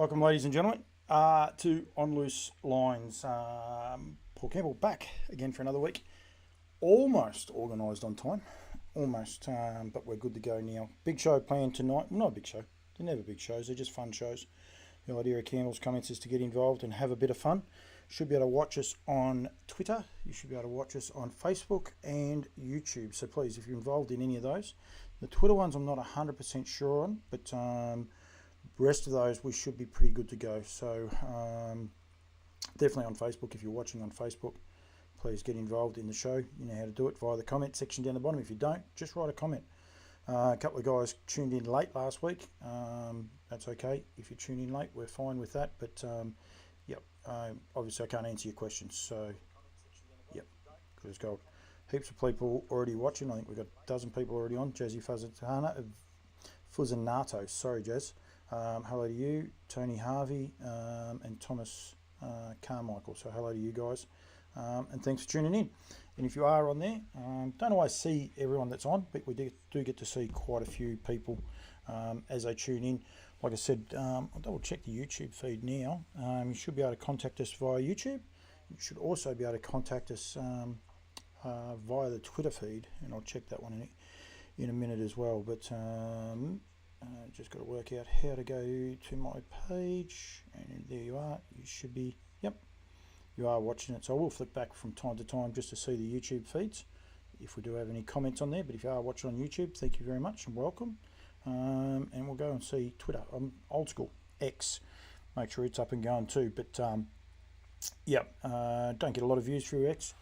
Welcome, ladies and gentlemen, to On Loose Lines. Paul Campbell back again for another week. Almost organised on time, almost, but we're good to go now. Big show planned tonight. Well, not a big show. They're never big shows. They're just fun shows. The idea of Campbell's comments is to get involved and have a bit of fun. Should be able to watch us on Twitter. You should be able to watch us on Facebook and YouTube. So please, if you're involved in any of those, the Twitter ones I'm not 100% sure on, but the rest of those we should be pretty good to go. So definitely on Facebook. If you're watching on Facebook, please get involved in the show. You know how to do it via the comment section down the bottom. If you don't, just write a comment. A couple of guys tuned in late last week. That's okay. If you tune in late, we're fine with that. But yep, obviously I can't answer your questions. So yep, good as gold. Heaps of people already watching. I think we've got a dozen people already on. Jazzy Fuzanato. Sorry, Jazz. Hello to you, Tony Harvey, and Thomas Carmichael. So hello to you guys, and thanks for tuning in. And if you are on there, don't always see everyone that's on, but we do get to see quite a few people as they tune in. Like I said, I'll double check the YouTube feed now. You should be able to contact us via YouTube. You should also be able to contact us via the Twitter feed, and I'll check that one in a minute as well. But just got to work out how to go to my page, and there you are. You should be, yep, you are watching it. So I will flick back from time to time just to see the YouTube feeds if we do have any comments on there. But if you are watching on YouTube, thank you very much and welcome. And we'll go and see Twitter. I'm old school, X. Make sure it's up and going too. But yeah, don't get a lot of views through X.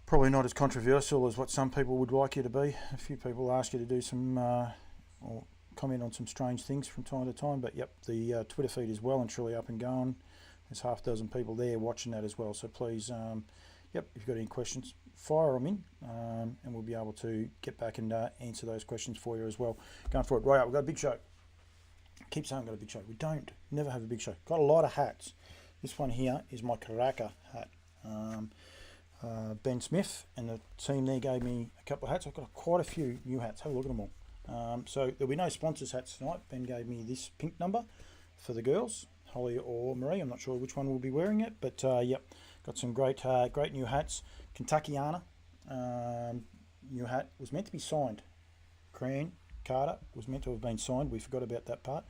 Probably not as controversial as what some people would like you to be. A few people ask you to do some or comment on some strange things from time to time. But yep, the Twitter feed is well and truly up and going. There's half a dozen people there watching that as well. So please, yep, if you've got any questions, fire them in, and we'll be able to get back and answer those questions for you as well. Going for it. Right, we've got a big show. Keep saying we've got a big show. We don't. Never have a big show. Got a lot of hats. This one here is my Karaka hat. Ben Smith and the team there gave me a couple of hats. I've got quite a few new hats. Have a look at them all. So there'll be no sponsors hats tonight. Ben gave me this pink number for the girls, Holly or Marie. I'm not sure which one will be wearing it, but yep, got some great new hats. Kentuckiana new hat was meant to be signed. Cran Carter was meant to have been signed. We forgot about that part.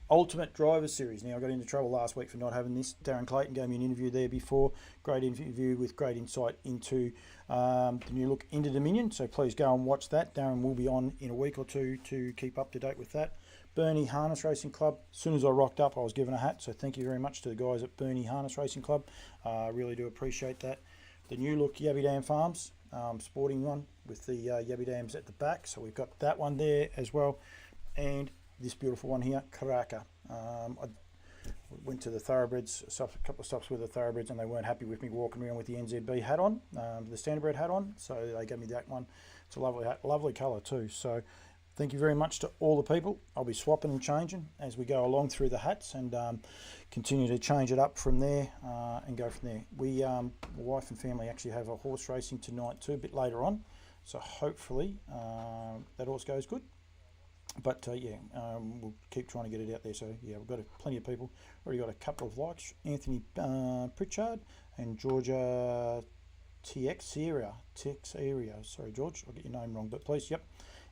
Ultimate Driver Series. Now, I got into trouble last week for not having this. Darren Clayton gave me an interview there before. Great interview with great insight into the new look into Dominion. So please go and watch that. Darren will be on in a week or two to keep up to date with that. Burnie Harness Racing Club. As soon as I rocked up, I was given a hat. So thank you very much to the guys at Burnie Harness Racing Club. I really do appreciate that. The new look Yabby Dam Farms sporting one with the Yabby Dams at the back. So we've got that one there as well. And this beautiful one here, Karaka. I went to the thoroughbreds, a couple of stops with the thoroughbreds, and they weren't happy with me walking around with the NZB hat on, the standardbred hat on, so they gave me that one. It's a lovely hat, lovely colour too. So thank you very much to all the people. I'll be swapping and changing as we go along through the hats, and continue to change it up from there and go from there. We, my wife and family actually have a horse racing tonight too, a bit later on, so hopefully that horse goes good. But yeah, we'll keep trying to get it out there. So yeah, we've got plenty of people. Already got a couple of likes. Anthony Pritchard and Georgia Teixeira. Sorry, George, I'll get your name wrong. But please, yep,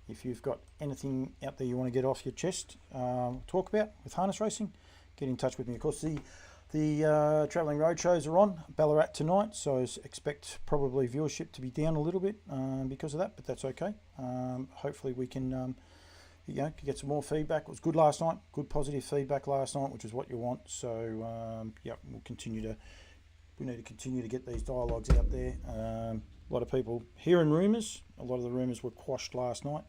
if you've got anything out there you want to get off your chest, talk about with harness racing, get in touch with me. Of course, the travelling road shows are on Ballarat tonight, so I expect probably viewership to be down a little bit because of that, but that's okay. Hopefully we can get some more feedback. It was good last night, good positive feedback last night, which is what you want. So yeah, we need to continue to get these dialogues out there. A lot of people hearing rumours. A lot of the rumours were quashed last night.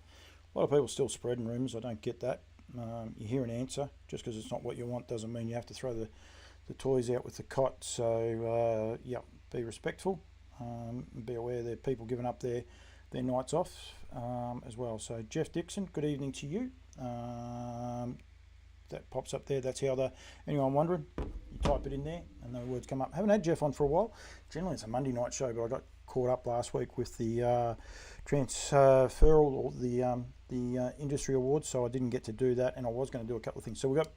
A lot of people still spreading rumours. I don't get that. You hear an answer. Just because it's not what you want doesn't mean you have to throw the toys out with the cot. So yeah, be respectful. Be aware that people giving up their nights off as well. So Jeff Dixon, good evening to you. That pops up there. That's how anyone wondering, you type it in there and the words come up. Haven't had Jeff on for a while. Generally it's a Monday night show, but I got caught up last week with the transferal or the industry awards, so I didn't get to do that, and I was going to do a couple of things. So we've got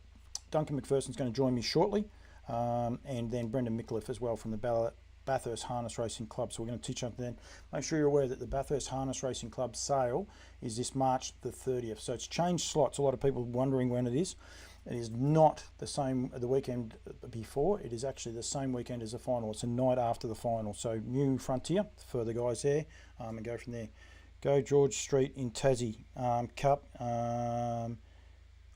Duncan McPherson's going to join me shortly, and then Brendan Micallef as well from the Bathurst Harness Racing Club. So we're going to teach up then. Make sure you're aware that the Bathurst Harness Racing Club sale is this March the 30th. So it's changed slots. A lot of people wondering when it is. It is not the same the weekend before. It is actually the same weekend as the final. It's a night after the final. So new frontier for the guys there, and go from there. Go George Street in Tassie. Cup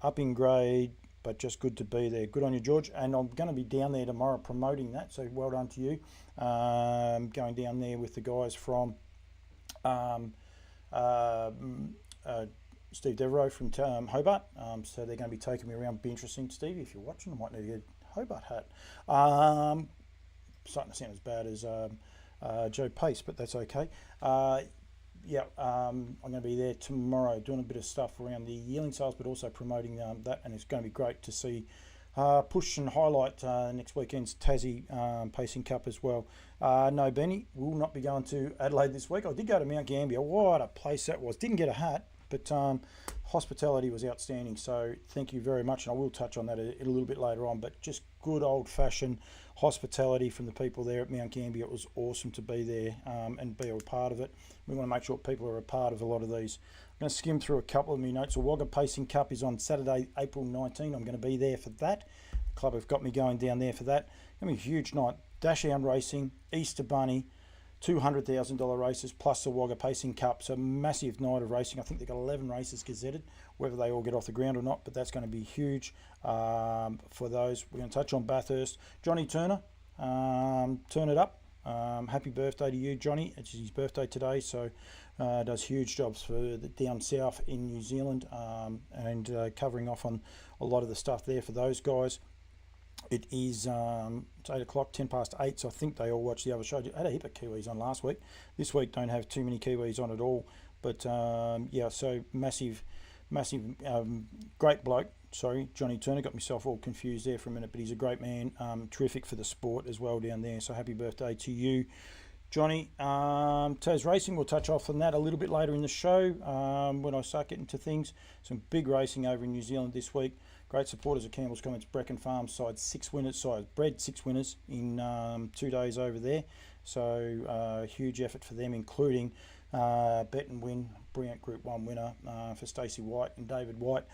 up in grade, but just good to be there. Good on you, George. And I'm going to be down there tomorrow promoting that. So well done to you. Going down there with the guys from Steve Devereaux from Hobart. So they're going to be taking me around. Be interesting, Steve. If you're watching, I might need a Hobart hat. Starting to sound as bad as Joe Pace, but that's okay. I'm going to be there tomorrow doing a bit of stuff around the yearling sales, but also promoting that, and it's going to be great to see push and highlight next weekend's Tassie Pacing Cup as well. No, Benny will not be going to Adelaide this week. I did go to Mount Gambier. What a place that was. Didn't get a hat, but hospitality was outstanding. So thank you very much, and I will touch on that a little bit later on, but just good old-fashioned hospitality from the people there at Mount Gambier. It was awesome to be there and be a part of it. We want to make sure people are a part of a lot of these. I'm going to skim through a couple of my notes. The Wagga Pacing Cup is on Saturday, April 19. I'm going to be there for that. The club have got me going down there for that. It's going to be a huge night. Dash Hound Racing, Easter Bunny, $200,000 races plus the Wagga Pacing Cup. So massive night of racing. I think they've got 11 races gazetted, whether they all get off the ground or not, but that's going to be huge for those. We're going to touch on Bathurst. Johnny Turner, turn it up. Happy birthday to you, Johnny. It's his birthday today, so does huge jobs for the down south in New Zealand and covering off on a lot of the stuff there for those guys. It is it's 8 o'clock, 10 past 8, so I think they all watch the other show. I had a heap of Kiwis on last week. This week don't have too many Kiwis on at all, but so massive, great bloke. Sorry, Johnny Turner, got myself all confused there for a minute, but he's a great man, terrific for the sport as well down there, so happy birthday to you, Johnny. Taz Racing, we'll touch off on that a little bit later in the show when I start getting to things. Some big racing over in New Zealand this week. Great supporters of Campbell's Comments Brecon Farm side, 6 winners, bred 6 winners in 2 days over there, so huge effort for them, including Bet and Win, brilliant Group 1 winner for Stacey White and David White.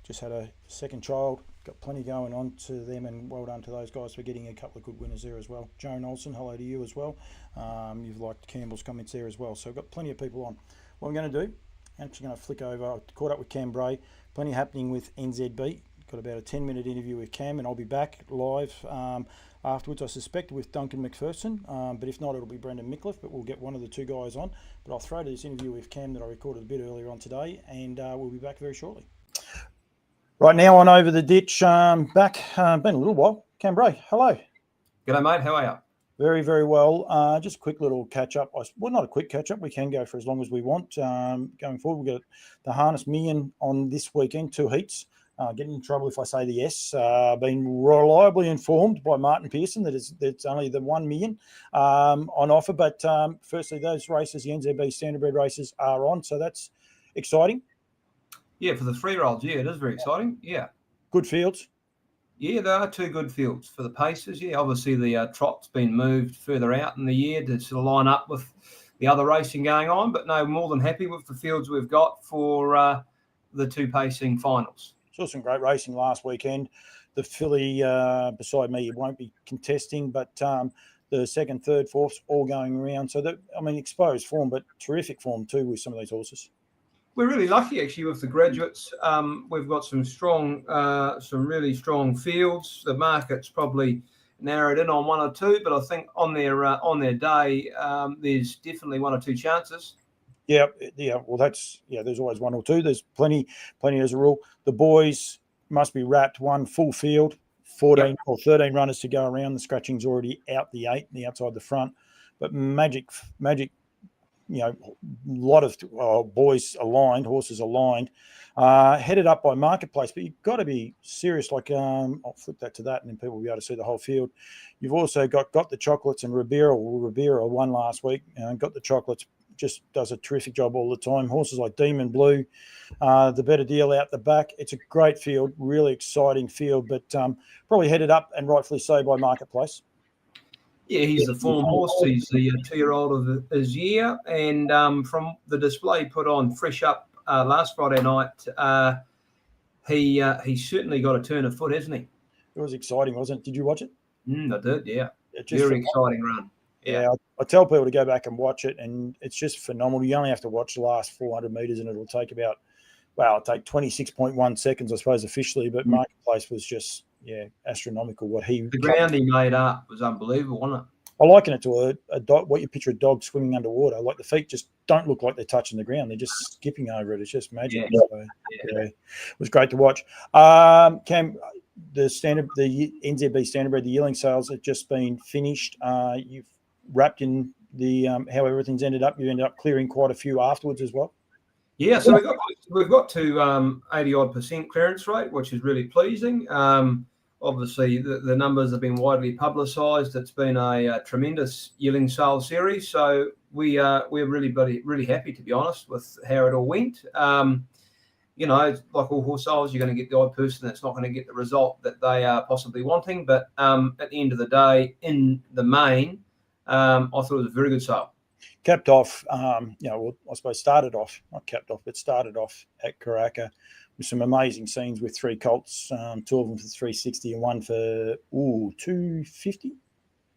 Just had a second child, got plenty going on to them, and well done to those guys for getting a couple of good winners there as well. Joan Olsen, hello to you as well. You've liked Campbell's Comments there as well, so I've got plenty of people on. What I'm going to do, I'm actually going to flick over. I caught up with Cam Bray, plenty happening with NZB. Got about a 10-minute interview with Cam, and I'll be back live afterwards, I suspect, with Duncan McPherson, but if not, it'll be Brendan Micallef, but we'll get one of the two guys on. But I'll throw to this interview with Cam that I recorded a bit earlier on today, and we'll be back very shortly. Right now on Over the Ditch, back, been a little while. Cam Bray, hello. G'day, mate. How are you? Very, very well. Just a quick little catch-up. Well, not a quick catch-up. We can go for as long as we want. Going forward, we've got the Harness Million on this weekend, 2 heats. Getting in trouble if I say the yes. Been reliably informed by Martin Pearson that it's only the 1 million on offer. But firstly, those races, the NZB Standardbred races, are on, so that's exciting. Yeah, for the 3-year-olds, yeah, it is very exciting. Yeah. Good fields. Yeah, there are 2 good fields for the paces. Yeah, obviously the trot's been moved further out in the year to sort of line up with the other racing going on. But no, more than happy with the fields we've got for the 2 pacing finals. Saw some great racing last weekend. The filly beside me won't be contesting, but the second, third, fourths all going around. So that, I mean, exposed form, but terrific form too with some of these horses. We're really lucky actually with the graduates. We've got some really strong fields. The market's probably narrowed in on 1 or 2, but I think on their day, there's definitely 1 or 2 chances. Yeah. Well, there's always 1 or 2. There's plenty as a rule. The boys must be wrapped 1 full field, 14 or 13 runners to go around. The scratching's already out the 8, the outside the front. But magic, lot of boys aligned, horses aligned, headed up by Marketplace. But you've got to be serious. I'll flip that to that, and then people will be able to see the whole field. You've also got the Chocolates and Ribera. Ribera won last week. Got the Chocolates just does a terrific job all the time. Horses like Demon Blue, the Better Deal out the back. It's a great field, really exciting field, but probably headed up, and rightfully so, by Marketplace. Yeah, he's the form horse. He's the 2-year-old of his year. And from the display put on Fresh Up last Friday night, he's certainly got a turn of foot, hasn't he? It was exciting, wasn't it? Did you watch it? I did, yeah. Very exciting run. Yeah, I tell people to go back and watch it, and it's just phenomenal. You only have to watch the last 400 metres, and it'll take it'll take 26.1 seconds, I suppose, officially. But Marketplace was just, astronomical. The ground he made up was unbelievable, wasn't it? I liken it to a dog, what you picture a dog swimming underwater. Like, the feet just don't look like they're touching the ground; they're just skipping over it. It's just magic. Yeah. So, it was great to watch. Cam, the NZB Standardbred, the yearling sales have just been finished. You've wrapped in the how everything's ended up. You ended up clearing quite a few afterwards as well. Yeah, so we've got to 80-odd% clearance rate, which is really pleasing. Obviously, the numbers have been widely publicised. It's been a tremendous yearling sales series, so we're really happy, to be honest, with how it all went. Like all horse sales, you're going to get the odd person that's not going to get the result that they are possibly wanting. But at the end of the day, in the main, I thought it was a very good sale. Capped off, I suppose started off at Karaka with some amazing scenes with 3 colts, 2 of them for 360 and 1 for 250.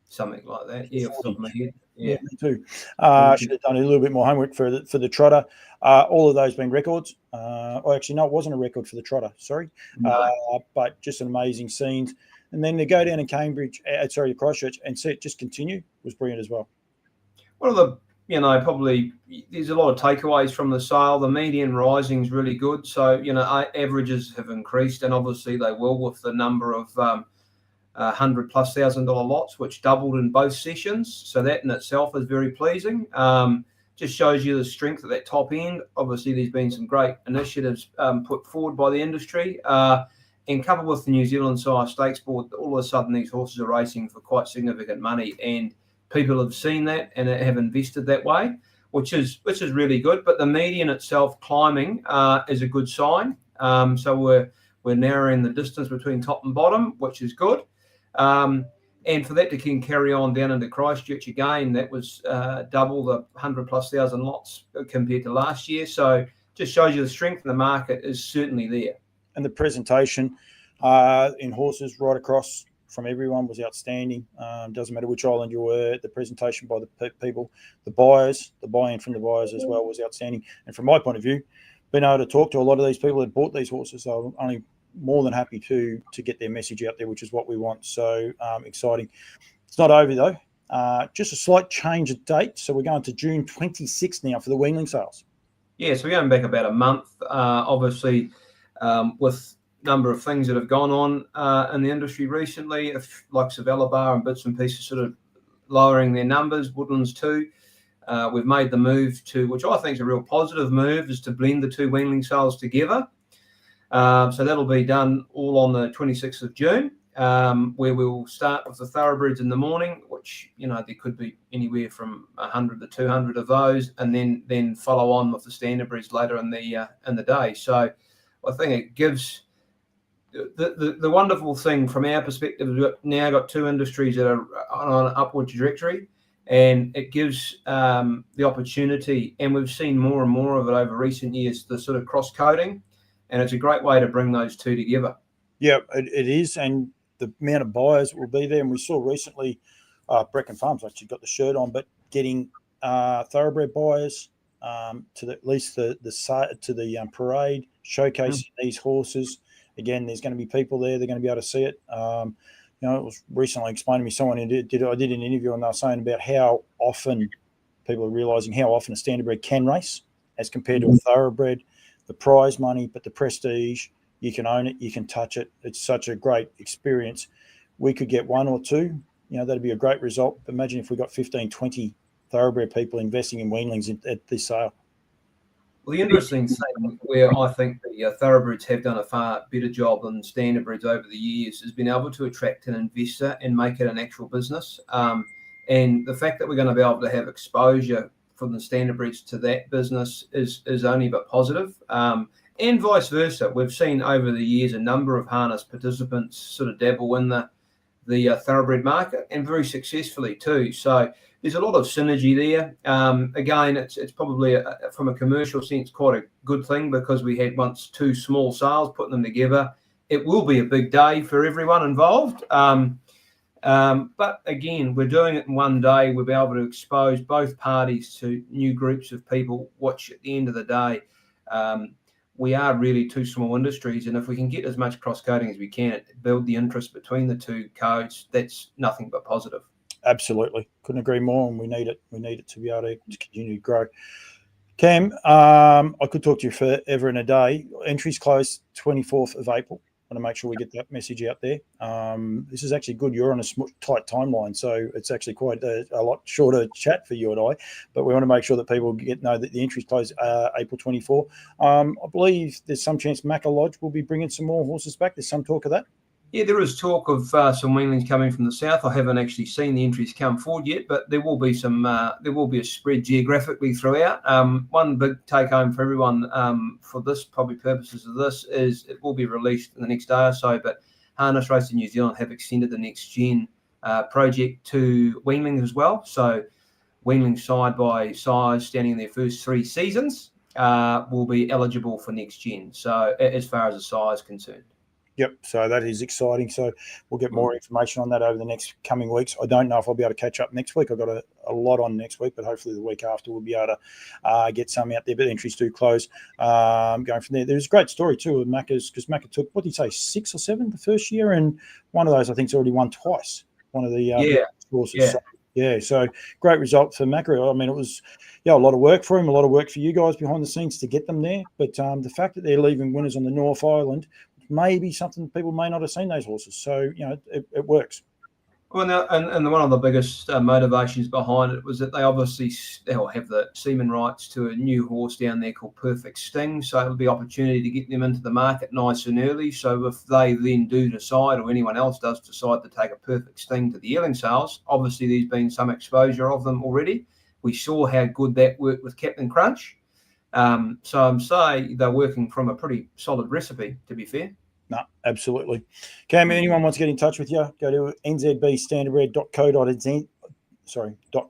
Something like that, yeah, off the top of my head. Yeah, me too. Should have done a little bit more homework for the trotter. All of those being records. Actually, no, it wasn't a record for the trotter. Sorry, but just an amazing scenes. And then to go down in Christchurch, and see it just continue was brilliant as well. One of the, probably there's a lot of takeaways from the sale. The median rising is really good. So, averages have increased, and obviously they will with the number of $100,000+ lots, which doubled in both sessions. So that in itself is very pleasing. Just shows you the strength at that top end. Obviously, there's been some great initiatives put forward by the industry. And coupled with the New Zealand Sire Stakes Board, all of a sudden these horses are racing for quite significant money, and people have seen that and have invested that way, which is really good. But the median itself climbing is a good sign. So we're narrowing the distance between top and bottom, which is good. And for that to carry on down into Christchurch again, that was double the 100,000+ lots compared to last year. So just shows you the strength of the market is certainly there. And the presentation in horses right across from everyone was outstanding. Doesn't matter which island you were, the presentation by the people, the buyers, the buy-in from the buyers as well was outstanding. And from my point of view, being able to talk to a lot of these people that bought these horses, I'm only more than happy to get their message out there, which is what we want. So exciting. It's not over though. Just a slight change of date. So we're going to June 26th now for the weanling sales. Yeah, so we're going back about a month. Obviously, with number of things that have gone on in the industry recently, like Savella Bar and bits and pieces sort of lowering their numbers, Woodlands too. We've made the move to, which I think is a real positive move, is to blend the 2 weanling sales together. So that'll be done all on the 26th of June, where we'll start with the thoroughbreds in the morning, which, there could be anywhere from 100 to 200 of those, and then follow on with the standardbreds later in the day. So I think it gives the wonderful thing from our perspective is we've now got 2 industries that are on an upward trajectory, and it gives the opportunity, and we've seen more and more of it over recent years, the sort of cross-coding, and it's a great way to bring those 2 together. Yeah, it is, and the amount of buyers will be there. And we saw recently, Brecon Farms actually got the shirt on, but getting thoroughbred buyers to at least the parade, showcasing these horses. Again, there's going to be people there. They're going to be able to see it. It was recently explained to me. Someone I did an interview, and they were saying about how often people are realising how often a standardbred can race as compared to a thoroughbred. The prize money, but the prestige, you can own it, you can touch it. It's such a great experience. We could get 1 or 2, that'd be a great result. But imagine if we got 15, 20 thoroughbred people investing in weanlings at this sale. Well, the interesting thing where I think the thoroughbreds have done a far better job than standardbreds over the years has been able to attract an investor and make it an actual business. And the fact that we're going to be able to have exposure from the standardbreds to that business is only but positive. And vice versa. We've seen over the years a number of harness participants sort of dabble in the thoroughbred market, and very successfully too. So there's a lot of synergy there. Again, it's probably from a commercial sense quite a good thing, because we had once two small sales, putting them together. It will be a big day for everyone involved. But again, we're doing it in one day. We'll be able to expose both parties to new groups of people, which at the end of the day, we are really two small industries. And if we can get as much cross-coding as we can, build the interest between the two codes, that's nothing but positive. Absolutely. Couldn't agree more. And we need it. We need it to be able to continue to grow. Cam, I could talk to you forever and a day. Entries close 24th of April. I want to make sure we get that message out there. This is actually good. You're on a tight timeline, so it's actually quite a lot shorter chat for you and I. But we want to make sure that people know that the entries close April 24. I believe there's some chance Micallef will be bringing some more horses back. There's some talk of that. Yeah, there is talk of some weanlings coming from the south. I haven't actually seen the entries come forward yet, but there will be some. There will be a spread geographically throughout. One big take home for everyone for this, probably purposes of this, is it will be released in the next day or so. But Harness Racing New Zealand have extended the Next Gen project to weanlings as well. So weanlings side by side, standing in their first 3 seasons, will be eligible for Next Gen. So as far as the size is concerned. Yep, so that is exciting. So we'll get more information on that over the next coming weeks. I don't know if I'll be able to catch up next week. I've got a lot on next week, but hopefully the week after we'll be able to get some out there. But entries do close. Going from there, there's a great story too with Macca's, because Macca took, what did he say, 6 or 7 the first year, and one of those I think's already won twice. One of the horses. So great result for Macca. I mean, it was a lot of work for him, a lot of work for you guys behind the scenes to get them there. But the fact that they're leaving winners on the North Island, maybe something people may not have seen those horses. So, it works. Well, now, and one of the biggest motivations behind it was that they obviously they'll have the semen rights to a new horse down there called Perfect Sting. So it'll be opportunity to get them into the market nice and early. So if they then do decide, or anyone else does decide, to take a Perfect Sting to the yearling sales, obviously there's been some exposure of them already. We saw how good that worked with Captain Crunch. So I'm saying they're working from a pretty solid recipe, to be fair. No, absolutely. Cam, anyone wants to get in touch with you, go to nzbstandardbred.co.nz.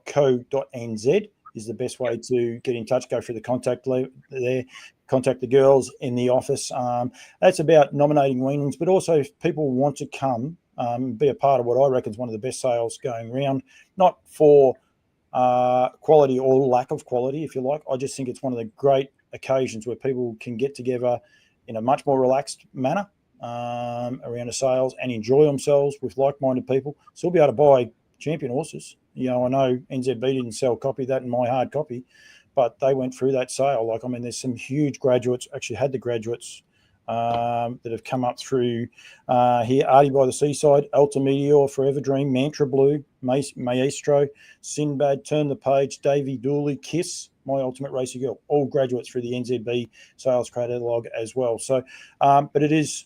.co.nz is the best way to get in touch. Go through the contact there, contact the girls in the office. That's about nominating weanlings, but also if people want to come be a part of what I reckon is one of the best sales going around, not for quality or lack of quality, if you like. I just think it's one of the great occasions where people can get together in a much more relaxed manner around the sales and enjoy themselves with like-minded people. So we'll be able to buy champion horses. I know NZB didn't sell copy that in my hard copy, but they went through that sale. There's some huge graduates, actually had the graduates that have come up through here. Artie by the Seaside, Alta Meteor, Forever Dream, Mantra Blue, Maestro, Sinbad, Turn the Page, Davy Dooley, Kiss, My Ultimate Racer Girl, all graduates through the NZB sales catalogue as well. So, but it is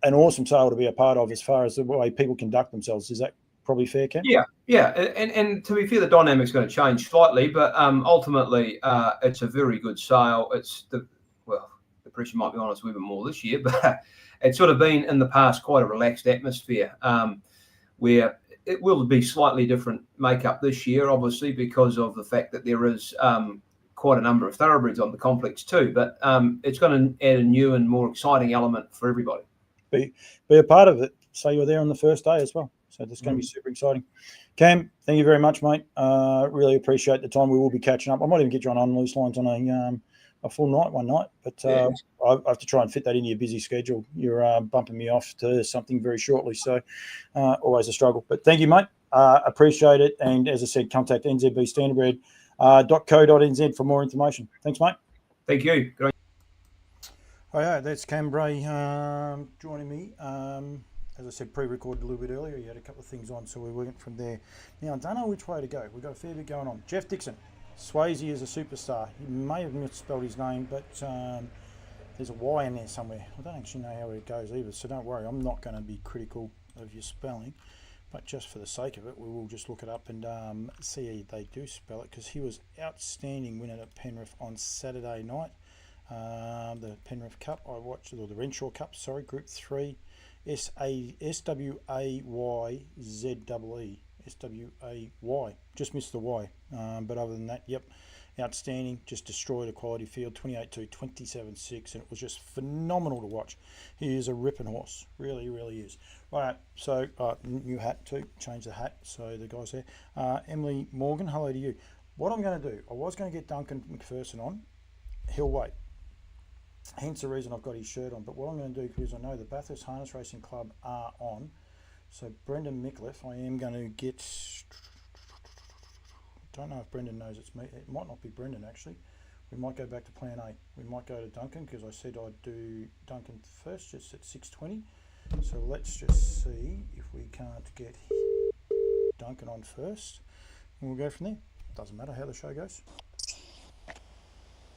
an awesome sale to be a part of as far as the way people conduct themselves. Is that probably fair, Ken? Yeah. And to be fair, the dynamic's going to change slightly, but ultimately it's a very good sale. The pressure might be on us a little bit more this year, but it's sort of been in the past quite a relaxed atmosphere where it will be slightly different makeup this year, obviously, because of the fact that there is quite a number of thoroughbreds on the complex too. But it's going to add a new and more exciting element for everybody. Be a part of it. Say you're there on the first day as well. So that's going to be super exciting. Cam, thank you very much, mate. Really appreciate the time. We will be catching up. I might even get you on loose lines on a full night one night, but I have to try and fit that into your busy schedule. You're bumping me off to something very shortly, so always a struggle. But thank you, mate. Appreciate it. And as I said, contact nzbstandardbred.co.nz for more information. Thanks, mate. Thank you. Good. Oh, yeah, that's Cam Bray joining me. As I said, pre-recorded a little bit earlier. He had a couple of things on, so we went from there. Now, I don't know which way to go. We've got a fair bit going on. Jeff Dixon. Swayze is a superstar. He may have misspelled his name, but there's a Y in there somewhere. I don't actually know how it goes either, so don't worry. I'm not going to be critical of your spelling. but just for the sake of it, we will just look it up and see how they do spell it, because he was outstanding winner at Penrith on Saturday night. The Penrith Cup I watched, or the Renshaw Cup, sorry, Group 3, SWAYZEE, just missed the Y, but other than that, yep, outstanding, just destroyed a quality field, 28-2, 27-6, and it was just phenomenal to watch. He is a ripping horse, really, really is. Right, so new hat too, change the hat, so the guys there. Emily Morgan, hello to you. What I'm going to do, I was going to get Duncan McPherson on, he'll wait. Hence the reason I've got his shirt on, but what I'm going to do, because I know the Bathurst Harness Racing Club are on, so Brendan Micallef, I am going to get... Don't know if Brendan knows it's me. It might not be Brendan, actually. We might go back to plan A. We might go to Duncan, because I said I'd do Duncan first, just at 6:20. So let's just see if we can't get Duncan on first, and we'll go from there. Doesn't matter how the show goes.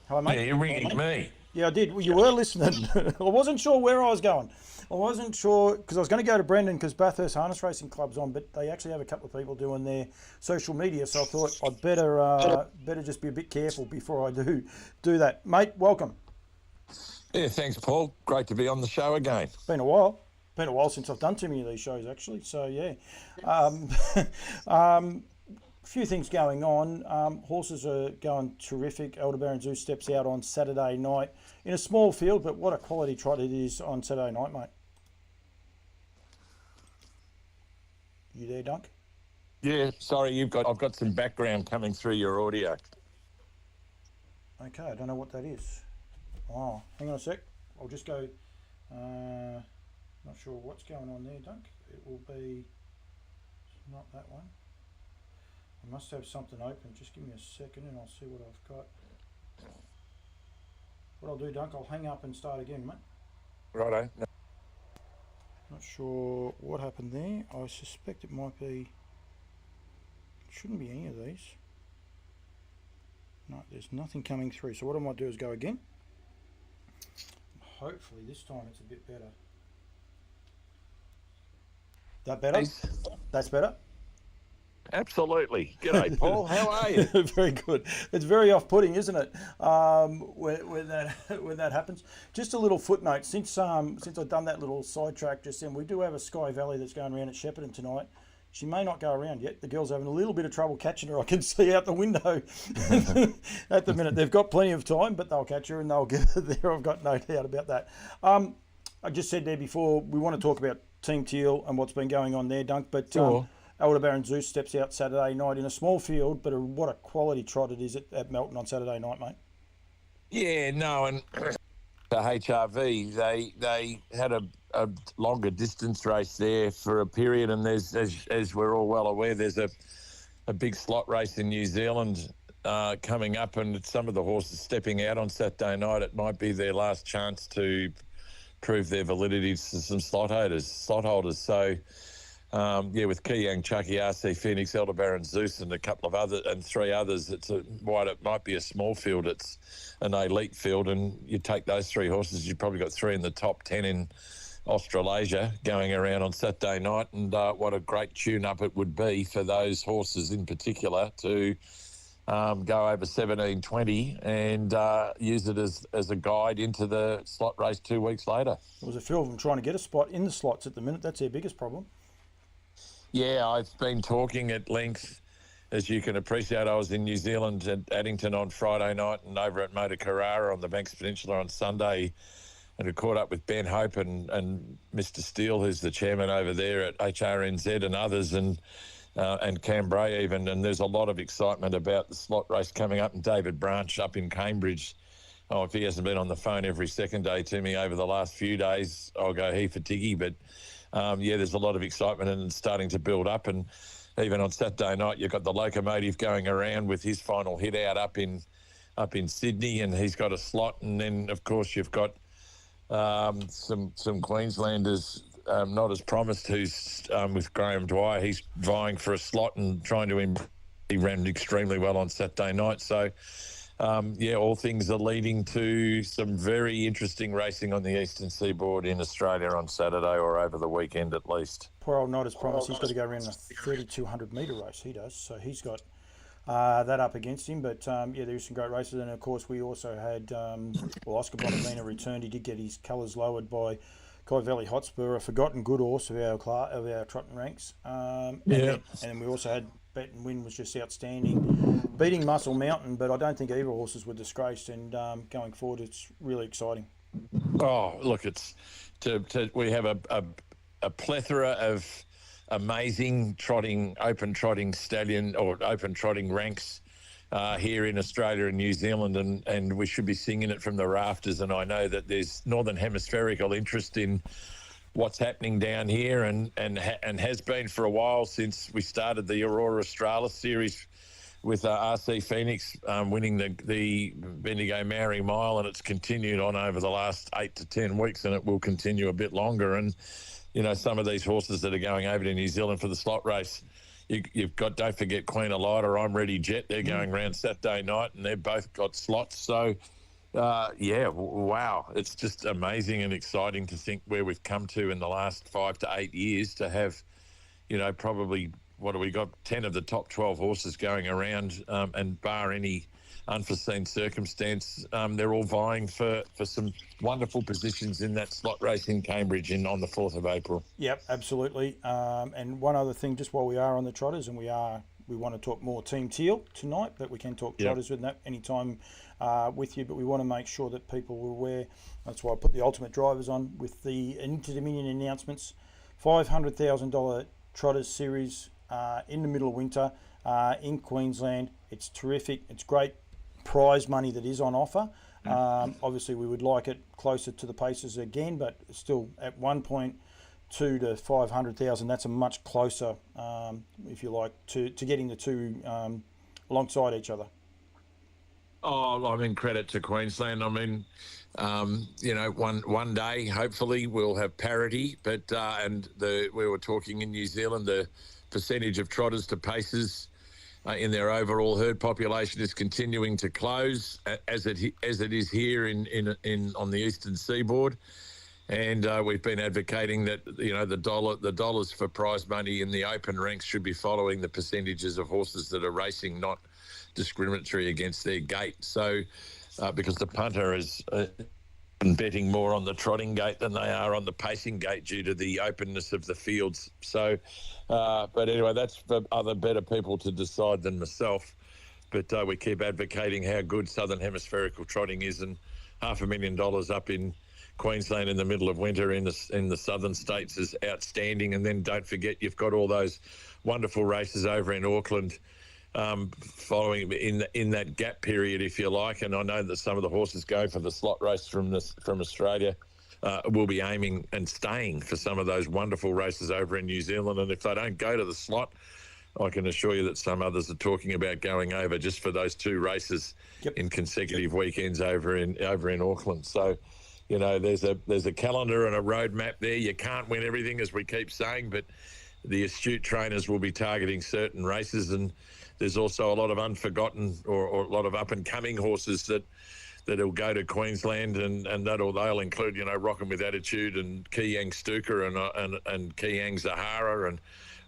Hello, mate. Yeah, you're ringing me. Yeah, I did. Well, you were listening. I wasn't sure where I was going. I wasn't sure, because I was going to go to Brendan because Bathurst Harness Racing Club's on, but they actually have a couple of people doing their social media, so I thought I'd better just be a bit careful before I do that. Mate, welcome. Yeah, thanks, Paul. Great to be on the show again. Been a while since I've done too many of these shows, actually. So yeah, few things going on. Horses are going terrific. Elderbaron Zoo steps out on Saturday night in a small field, but what a quality trot it is on Saturday night, mate. You there, Dunk? Yeah, sorry, I've got some background coming through your audio. Okay, I don't know what that is. Oh, hang on a sec. I'll just go. Not sure what's going on there, Dunk. It will be not that one. I must have something open. Just give me a second and I'll see what I've got. What I'll do, Dunk, I'll hang up and start again, mate. Righto. Not sure what happened there. I suspect it might be... Shouldn't be any of these. No, there's nothing coming through. So what I might do is go again. Hopefully this time it's a bit better. That better? That's better? Absolutely. G'day, Paul. How are you? Very good. It's very off-putting, isn't it? When that happens. Just a little footnote. Since I've done that little sidetrack just then, we do have a Sky Valley that's going around at Shepparton tonight. She may not go around yet. The girls are having a little bit of trouble catching her. I can see out the window at the minute. They've got plenty of time, but they'll catch her and they'll get her there. I've got no doubt about that. I just said there before, we want to talk about Team Teal and what's been going on there, Dunk, but Sure. Elderbaron Zeus steps out Saturday night in a small field, but what a quality trot it is at Melton on Saturday night, mate. Yeah, no, and the HRV, they had a longer distance race there for a period, and there's, as we're all well aware, there's a big slot race in New Zealand coming up, and some of the horses stepping out on Saturday night, it might be their last chance to prove their validity to some slot holders. So, with Kiyang, Chucky, RC Phoenix, Elderbaron Zeus, and a couple of other and three others, while it might be a small field, it's an elite field, and you take those three horses, you've probably got three in the top 10 in Australasia going around on Saturday night, and what a great tune-up it would be for those horses in particular to go over 17.20 and use it as a guide into the slot race 2 weeks later. There was a few of them trying to get a spot in the slots at the minute. That's their biggest problem. Yeah, I've been talking at length. As you can appreciate, I was in New Zealand at Addington on Friday night and over at Motor Carrara on the Banks Peninsula on Sunday, and I caught up with Ben Hope and Mr. Steele, who's the chairman over there at HRNZ, and others, and Cam Bray even, and there's a lot of excitement about the slot race coming up, and David Branch up in Cambridge. Oh, if he hasn't been on the phone every second day to me over the last few days, I'll go he for Tiggy. But there's a lot of excitement and it's starting to build up, and even on Saturday night you've got the Locomotive going around with his final hit out up in Sydney, and he's got a slot, and then of course you've got some Queenslanders not as promised, who's with Graham Dwyer. He's vying for a slot and trying to he ran extremely well on Saturday night. So all things are leading to some very interesting racing on the eastern seaboard in Australia on Saturday or over the weekend at least. Poor old Knight has promised he's got to go around a 3,200 metre race. He does, so he's got that up against him. But there's some great races, and of course we also had Oscar Bonavina returned. He did get his colours lowered by Kai Valley Hotspur, a forgotten good horse of our trotting ranks. And then we also had Bet and Win was just outstanding, beating Muscle Mountain. But I don't think either horses were disgraced. And going forward, it's really exciting. Oh, look, we have a plethora of amazing open trotting stallion or open trotting ranks here in Australia and New Zealand, and we should be singing it from the rafters. And I know that there's northern hemispherical interest in what's happening down here, and has been for a while since we started the Aurora Australis series with RC Phoenix winning the Bendigo Maori Mile, and it's continued on over the last 8 to 10 weeks, and it will continue a bit longer. And some of these horses that are going over to New Zealand for the slot race, you've got, don't forget Queen Elida, I'm Ready Jet. They're going around Saturday night, and they've both got slots. So, wow. It's just amazing and exciting to think where we've come to in the last 5 to 8 years to have, probably, what have we got, 10 of the top 12 horses going around, and bar any unforeseen circumstance, they're all vying for some wonderful positions in that slot race in Cambridge on the 4th of April. Yep, absolutely. And one other thing, just while we are on the trotters, and we want to talk more Team Teal tonight, but we can talk trotters with that anytime with you, but we want to make sure that people are aware. That's why I put the Ultimate Drivers on with the Inter-Dominion announcements. $500,000 Trotters Series in the middle of winter in Queensland. It's terrific. It's great prize money that is on offer. Obviously, we would like it closer to the paces again, but still at 1.2 to 500,000, that's a much closer, if you like, to getting the two alongside each other. Oh, I mean, credit to Queensland. I mean, one day, hopefully, we'll have parity. But we were talking in New Zealand, the percentage of trotters to paces in their overall herd population is continuing to close, as it is here on the eastern seaboard. And we've been advocating that the dollars for prize money in the open ranks should be following the percentages of horses that are racing, not discriminatory against their gait. So because the punter is betting more on the trotting gait than they are on the pacing gait due to the openness of the fields. So, but anyway, that's for other better people to decide than myself. But we keep advocating how good Southern Hemispherical trotting is, and $500,000 up in Queensland in the middle of winter in the southern states is outstanding. And then don't forget, you've got all those wonderful races over in Auckland following in that gap period, if you like. And I know that some of the horses go for the slot race from Australia will be aiming and staying for some of those wonderful races over in New Zealand. And if they don't go to the slot, I can assure you that some others are talking about going over just for those two races in consecutive weekends over in Auckland. So, there's a calendar and a roadmap there. You can't win everything, as we keep saying, but the astute trainers will be targeting certain races, and there's also a lot of unforgotten or a lot of up-and-coming horses that'll go to Queensland, and they'll include, Rockin' With Attitude and Kiyang Stuka and Kiyang Zahara, and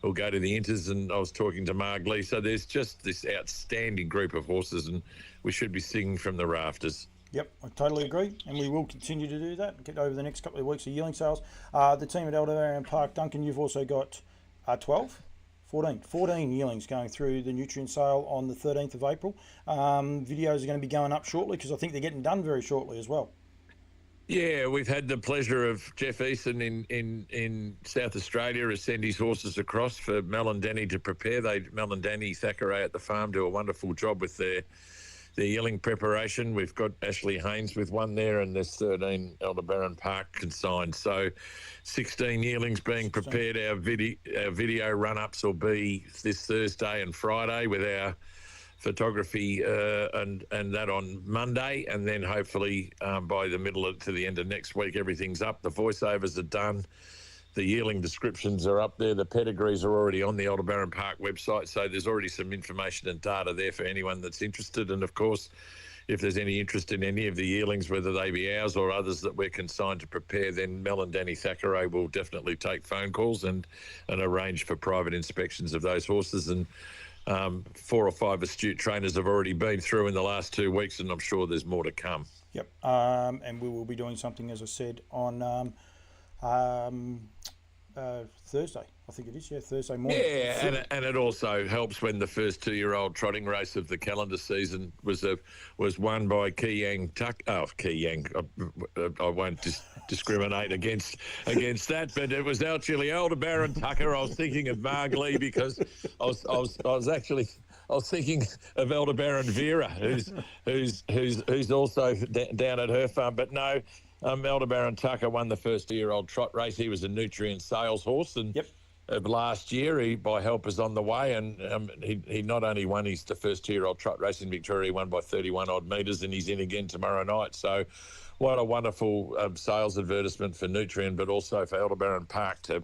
will go to the Inters. And I was talking to Marg Lee. So there's just this outstanding group of horses, and we should be singing from the rafters. Yep, I totally agree, and we will continue to do that. Get over the next couple of weeks of yearling sales. The team at Aldebaran Park, Duncan, you've also got 14 yearlings going through the nutrient sale on the 13th of April. Videos are going to be going up shortly, because I think they're getting done very shortly as well. Yeah, we've had the pleasure of Jeff Eason in South Australia has sent his horses across for Mel and Danny to prepare. Mel and Danny Thackeray at the farm do a wonderful job with their yearling preparation. We've got Ashley Haynes with one there, and there's 13 Aldebaran Park consigned. So 16 yearlings being prepared. Our video run-ups will be this Thursday and Friday, with our photography and that on Monday, and then hopefully by the middle to the end of next week, everything's up. The voiceovers are done. The yearling descriptions are up there. The pedigrees are already on the Aldebaran Park website, so there's already some information and data there for anyone that's interested. And of course, if there's any interest in any of the yearlings, whether they be ours or others that we're consigned to prepare, then Mel and Danny Thackeray will definitely take phone calls and arrange for private inspections of those horses. And 4 or 5 astute trainers have already been through in the last 2 weeks, and I'm sure there's more to come. Yep. And we will be doing something, as I said, on Thursday. I think it is, Thursday morning. Yeah, and it also helps when the first 2-year-old trotting race of the calendar season was won by Keyang Tuck. Oh, Keyang. I won't discriminate against that, but it was actually Aldebaran Tucker. I was thinking of Margley because I was thinking of Aldebaran Vera, who's also down at her farm. But no, Aldebaran Tucker won the first 2-year-old trot race. He was a nutrient sales horse, and of last year, he by helpers on the way, and he not only won the first 2-year-old trot race in Victoria, he won by 31 odd metres, and he's in again tomorrow night. So, what a wonderful sales advertisement for Nutrien, but also for Aldebaran Park to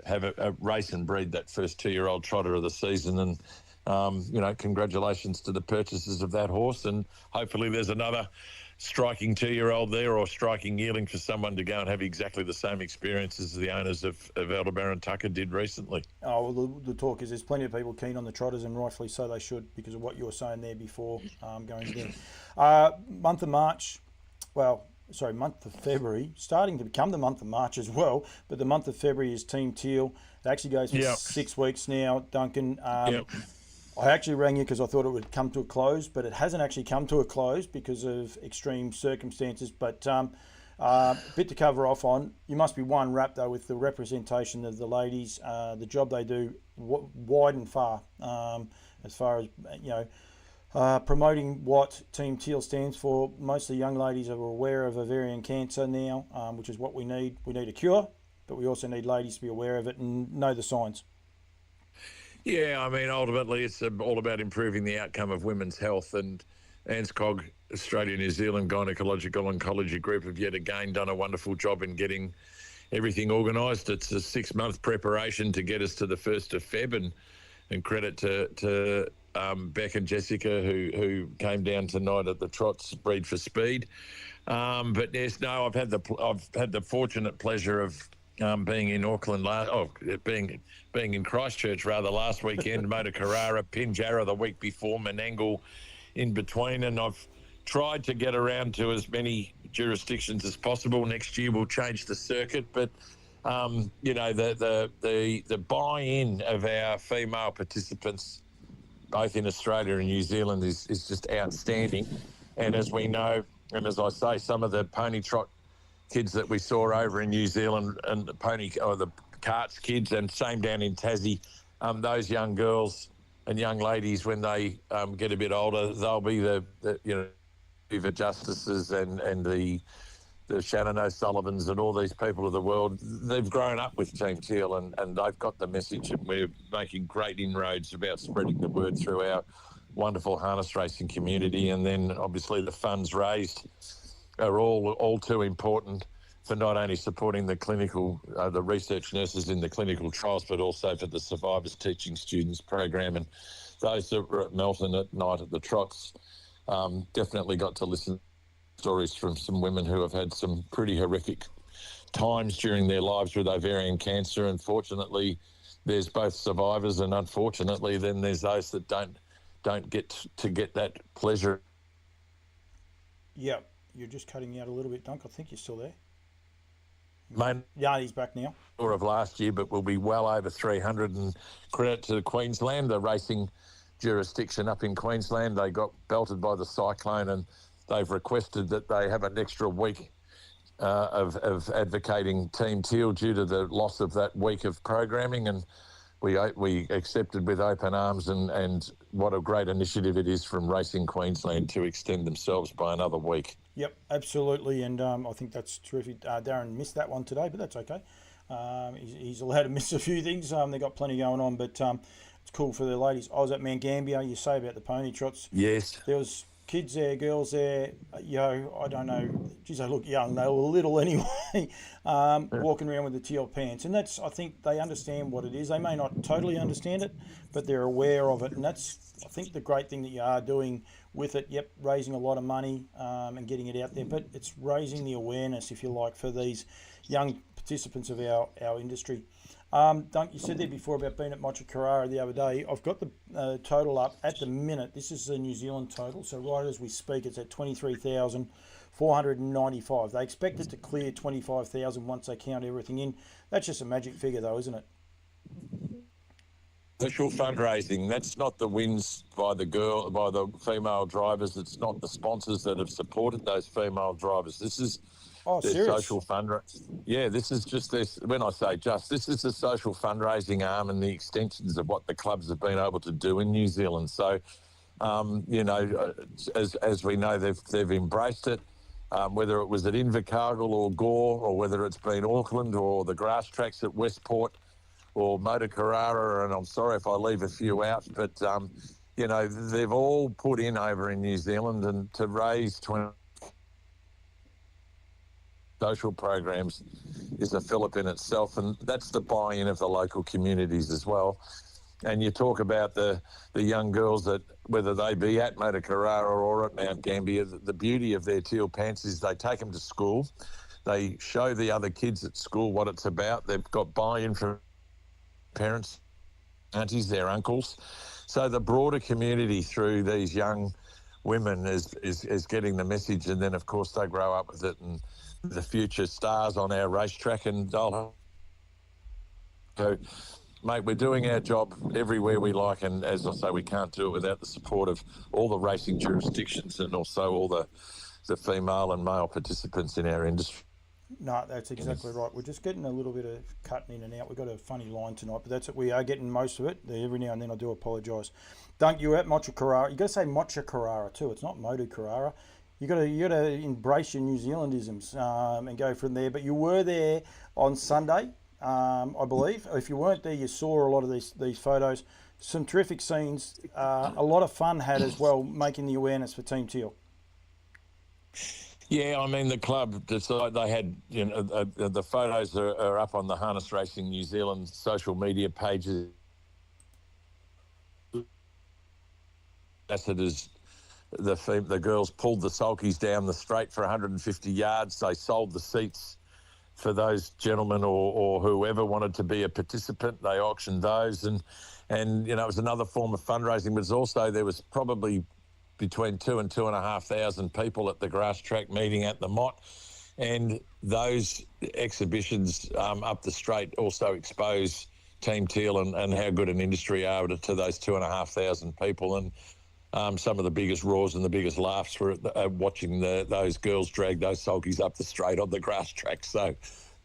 have a race and breed that first 2-year-old trotter of the season. And congratulations to the purchasers of that horse, and hopefully there's another striking 2-year-old there, or striking yearling for someone to go and have exactly the same experiences as the owners of Aldebaran Tucker did recently. Oh, well, the talk is there's plenty of people keen on the trotters, and rightfully so they should, because of what you were saying there before going to there. Month of February, starting to become the month of March as well, but the month of February is Team Teal. It actually goes for 6 weeks now, Duncan. I actually rang you because I thought it would come to a close, but it hasn't actually come to a close because of extreme circumstances. But bit to cover off on. You must be one wrapped, though, with the representation of the ladies, the job they do wide and far, as far as, promoting what Team Teal stands for. Most of the young ladies are aware of ovarian cancer now, which is what we need. We need a cure, but we also need ladies to be aware of it and know the signs. Yeah, I mean, ultimately, it's all about improving the outcome of women's health. And ANZCOG, Australia New Zealand Gynecological Oncology Group, have yet again done a wonderful job in getting everything organised. It's a 6-month preparation to get us to the 1st of Feb, and credit to Beck and Jessica who came down tonight at the Trots Breed for Speed. But yes, no, I've had the fortunate pleasure of being in Auckland being in Christchurch last weekend, Motor Carrara, Pinjarra the week before, Menangle in between, and I've tried to get around to as many jurisdictions as possible. Next year we'll change the circuit, but the buy-in of our female participants, both in Australia and New Zealand, is just outstanding. And as we know, and as I say, some of the pony trot kids that we saw over in New Zealand, and the carts kids, and same down in Tassie, those young girls and young ladies, when they get a bit older, they'll be the justices and the Shannon O'Sullivans and all these people of the world. They've grown up with Team Teal, and they've got the message, and we're making great inroads about spreading the word through our wonderful harness racing community. And then obviously the funds raised are all too important for not only supporting the clinical, the research nurses in the clinical trials, but also for the Survivors Teaching Students program. And those that were at Melton at night at the Trots definitely got to listen to stories from some women who have had some pretty horrific times during their lives with ovarian cancer. And fortunately, there's both survivors, and unfortunately, then there's those that don't get to get that pleasure. Yeah. You're just cutting out a little bit, Dunk. I think you're still there. Mate, Yeah, he's back now. Of last year, but we'll be well over 300. And credit to Queensland, the racing jurisdiction up in Queensland. They got belted by the cyclone, and they've requested that they have an extra week of advocating Team Teal due to the loss of that week of programming. And we accepted with open arms, and what a great initiative it is from Racing Queensland to extend themselves by another week. Yep, absolutely, and I think that's terrific. Darren missed that one today, but that's okay. He's allowed to miss a few things. They've got plenty going on, but it's cool for the ladies. I was at Mount Gambier. You say about the pony trots. Yes. There was kids there, girls there. I don't know. Geez, they look young. They were little anyway. Walking around with the teal pants, and I think they understand what it is. They may not totally understand it, but they're aware of it, and that's, I think, the great thing that you are doing with it. Yep, raising a lot of money and getting it out there, but it's raising the awareness, if you like, for these young participants of our industry. Dunk, you said there before about being at Micallef the other day. I've got the total up at the minute. This is the New Zealand total, so right as we speak, it's at 23,495. They expect it to clear 25,000 once they count everything in. That's just a magic figure, though, isn't it? Social fundraising. That's not the wins by the female drivers. It's not the sponsors that have supported those female drivers. This is their social fundraising. Yeah, this is just this. When I say just, this is the social fundraising arm and the extensions of what the clubs have been able to do in New Zealand. So, as we know, they've embraced it. Whether it was at Invercargill or Gore, or whether it's been Auckland or the grass tracks at Westport, or Motor Carrara, and I'm sorry if I leave a few out, but, they've all put in over in New Zealand, and to raise 20 social programs is a fillip in itself, and that's the buy-in of the local communities as well. And you talk about the young girls that, whether they be at Motor Carrara or at Mount Gambier, the beauty of their teal pants is they take them to school, they show the other kids at school what it's about, they've got buy-in from parents, aunties, their uncles. So the broader community through these young women is getting the message, and then of course they grow up with it, and the future stars on our racetrack, and they'll. So, mate, we're doing our job everywhere we like, and as I say, we can't do it without the support of all the racing jurisdictions and also all the female and male participants in our industry. No, that's exactly right. We're just getting a little bit of cutting in and out. We've got a funny line tonight, but that's it. We are getting most of it. Every now and then I do apologise. Dunk, you're at Micallef. You've got to say Micallef too. It's not Motor Carrara. You got to embrace your New Zealandisms and go from there. But you were there on Sunday, I believe. If you weren't there, you saw a lot of these photos. Some terrific scenes. A lot of fun had as well, making the awareness for Team Teal. Yeah, I mean, the club decided they had, the photos are up on the Harness Racing New Zealand social media pages. Ambassadors, the girls pulled the sulkies down the straight for 150 yards. They sold the seats for those gentlemen or whoever wanted to be a participant. They auctioned those, and it was another form of fundraising. But also there was probably between 2,000 and 2,500 people at the grass track meeting at the Mott, and those exhibitions up the straight also expose Team Teal and how good an industry are to those 2,500 people. And some of the biggest roars and the biggest laughs were watching those girls drag those sulkies up the straight on the grass track. So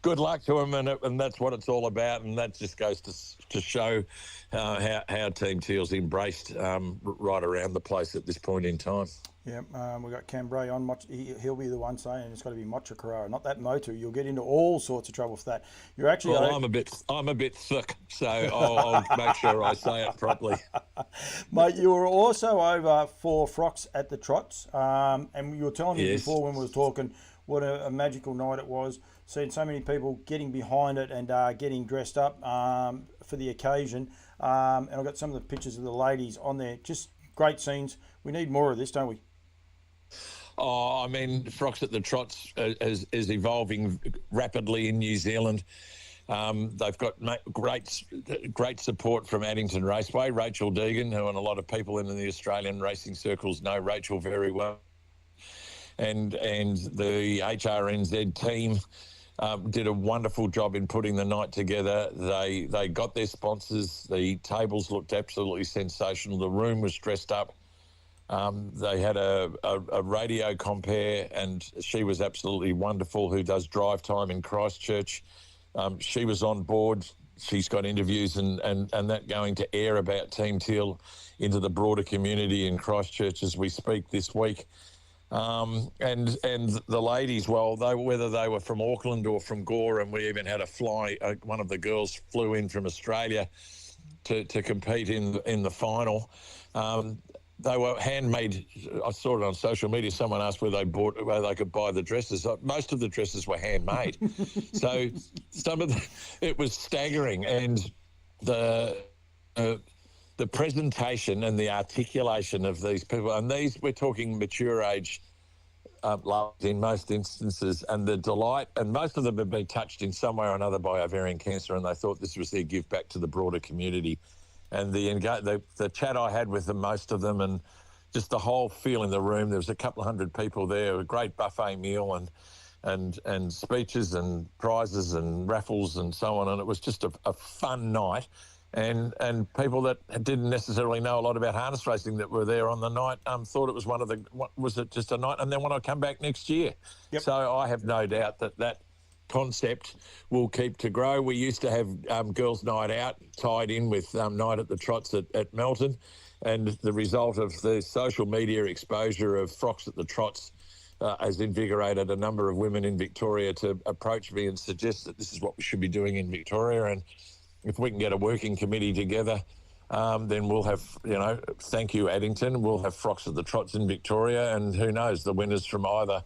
good luck to them, and that's what it's all about, and that just goes to show how Team Teal's embraced right around the place at this point in time. Yeah, we've got Cam Bray on. He'll be the one saying it's got to be Micallef, not that motor. You'll get into all sorts of trouble for that. You're actually. Well, I'm a bit thick, so I'll make sure I say it properly. Mate, you were also over for Frocks at the Trots, and you were telling me before when we were talking what a magical night it was. Seeing so many people getting behind it and getting dressed up for the occasion. And I've got some of the pictures of the ladies on there. Just great scenes. We need more of this, don't we? Oh, I mean, Frocks at the Trots is evolving rapidly in New Zealand. They've got great support from Addington Raceway, Rachel Deegan, who and a lot of people in the Australian racing circles know Rachel very well. And the HRNZ team did a wonderful job in putting the night together. They got their sponsors. The tables looked absolutely sensational. The room was dressed up. They had a radio compare, and she was absolutely wonderful, who does drive time in Christchurch. She was on board. She's got interviews and that going to air about Team Teal into the broader community in Christchurch as we speak this week. And the ladies, well, whether they were from Auckland or from Gore, and we even had one of the girls flew in from Australia to compete in the final. They were handmade. I saw it on social media. Someone asked where they could buy the dresses. Most of the dresses were handmade. So it was staggering. And the the presentation and the articulation of these people, and these, we're talking mature age in most instances, and the delight, and most of them have been touched in some way or another by ovarian cancer, and they thought this was their give back to the broader community. And the chat I had with them, most of them, and just the whole feel in the room, there was a couple of hundred people there, a great buffet meal and speeches and prizes and raffles and so on, and it was just a fun night. And people that didn't necessarily know a lot about harness racing that were there on the night thought it was was it just a night, and then want to come back next year. Yep. So I have no doubt that concept will keep to grow. We used to have girls' night out tied in with night at the trots at Melton, and the result of the social media exposure of Frocks at the Trots has invigorated a number of women in Victoria to approach me and suggest that this is what we should be doing in Victoria. And if we can get a working committee together, then we'll have, thank you, Addington, we'll have Frocks at the Trots in Victoria, and who knows, the winners from either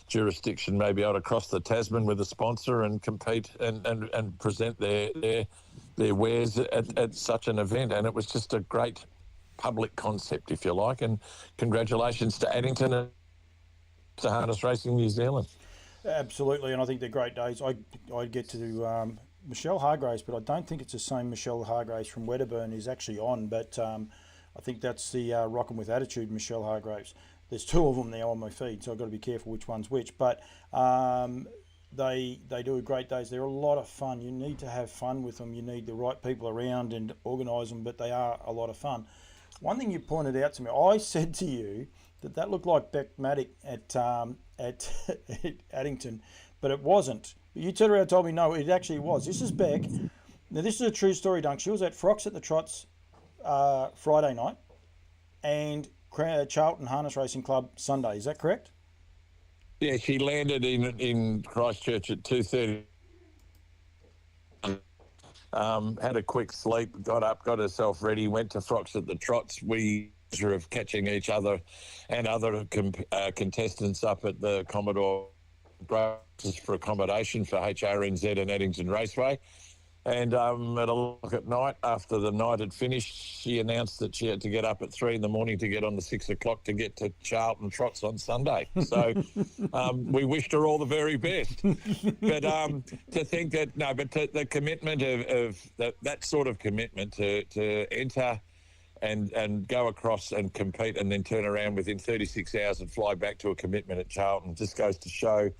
jurisdiction may be able to cross the Tasman with a sponsor and compete and present their wares at such an event. And it was just a great public concept, if you like, and congratulations to Addington and to Harness Racing New Zealand. Absolutely, and I think they're great days. I get to Michelle Hargraves, but I don't think it's the same Michelle Hargraves from Wedderburn who's actually on, but I think that's the Rockin' With Attitude Michelle Hargraves. There's two of them now on my feed, so I've got to be careful which one's which, but they do a great days. They're a lot of fun. You need to have fun with them. You need the right people around and organise them, but they are a lot of fun. One thing you pointed out to me, I said to you that looked like Beck Maddock at Addington, but it wasn't. You turned around and told me, no, it actually was. This is Beck. Now, this is a true story, Dunk. She was at Frocks at the Trots Friday night and Charlton Harness Racing Club Sunday. Is that correct? Yeah, she landed in Christchurch at 2:30. Had a quick sleep, got up, got herself ready, went to Frocks at the Trots. We of catching each other and other contestants up at the Commodore for accommodation for HRNZ and Addington Raceway. And at 11 at night, after the night had finished, she announced that she had to get up at 3 a.m. to get on the 6 o'clock to get to Charlton Trots on Sunday. So we wished her all the very best. But to think that, the commitment of that sort of commitment to enter and go across and compete and then turn around within 36 hours and fly back to a commitment at Charlton just goes to show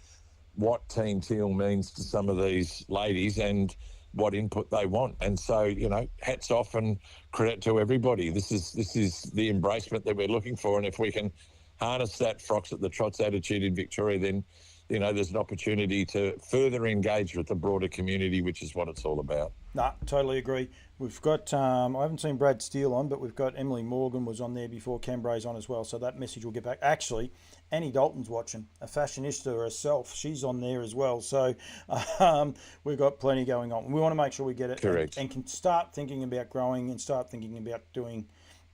what Team Teal means to some of these ladies and what input they want. And so, hats off and credit to everybody. This is the embracement that we're looking for. And if we can harness that Frocks at the Trots attitude in Victoria, then, there's an opportunity to further engage with the broader community, which is what it's all about. No, totally agree. We've got, I haven't seen Brad Steele on, but we've got Emily Morgan was on there before, Cam Bray's on as well, so that message will get back. Actually, Annie Dalton's watching, a fashionista herself. She's on there as well, so we've got plenty going on. We want to make sure we get it. Correct. And can start thinking about growing and start thinking about doing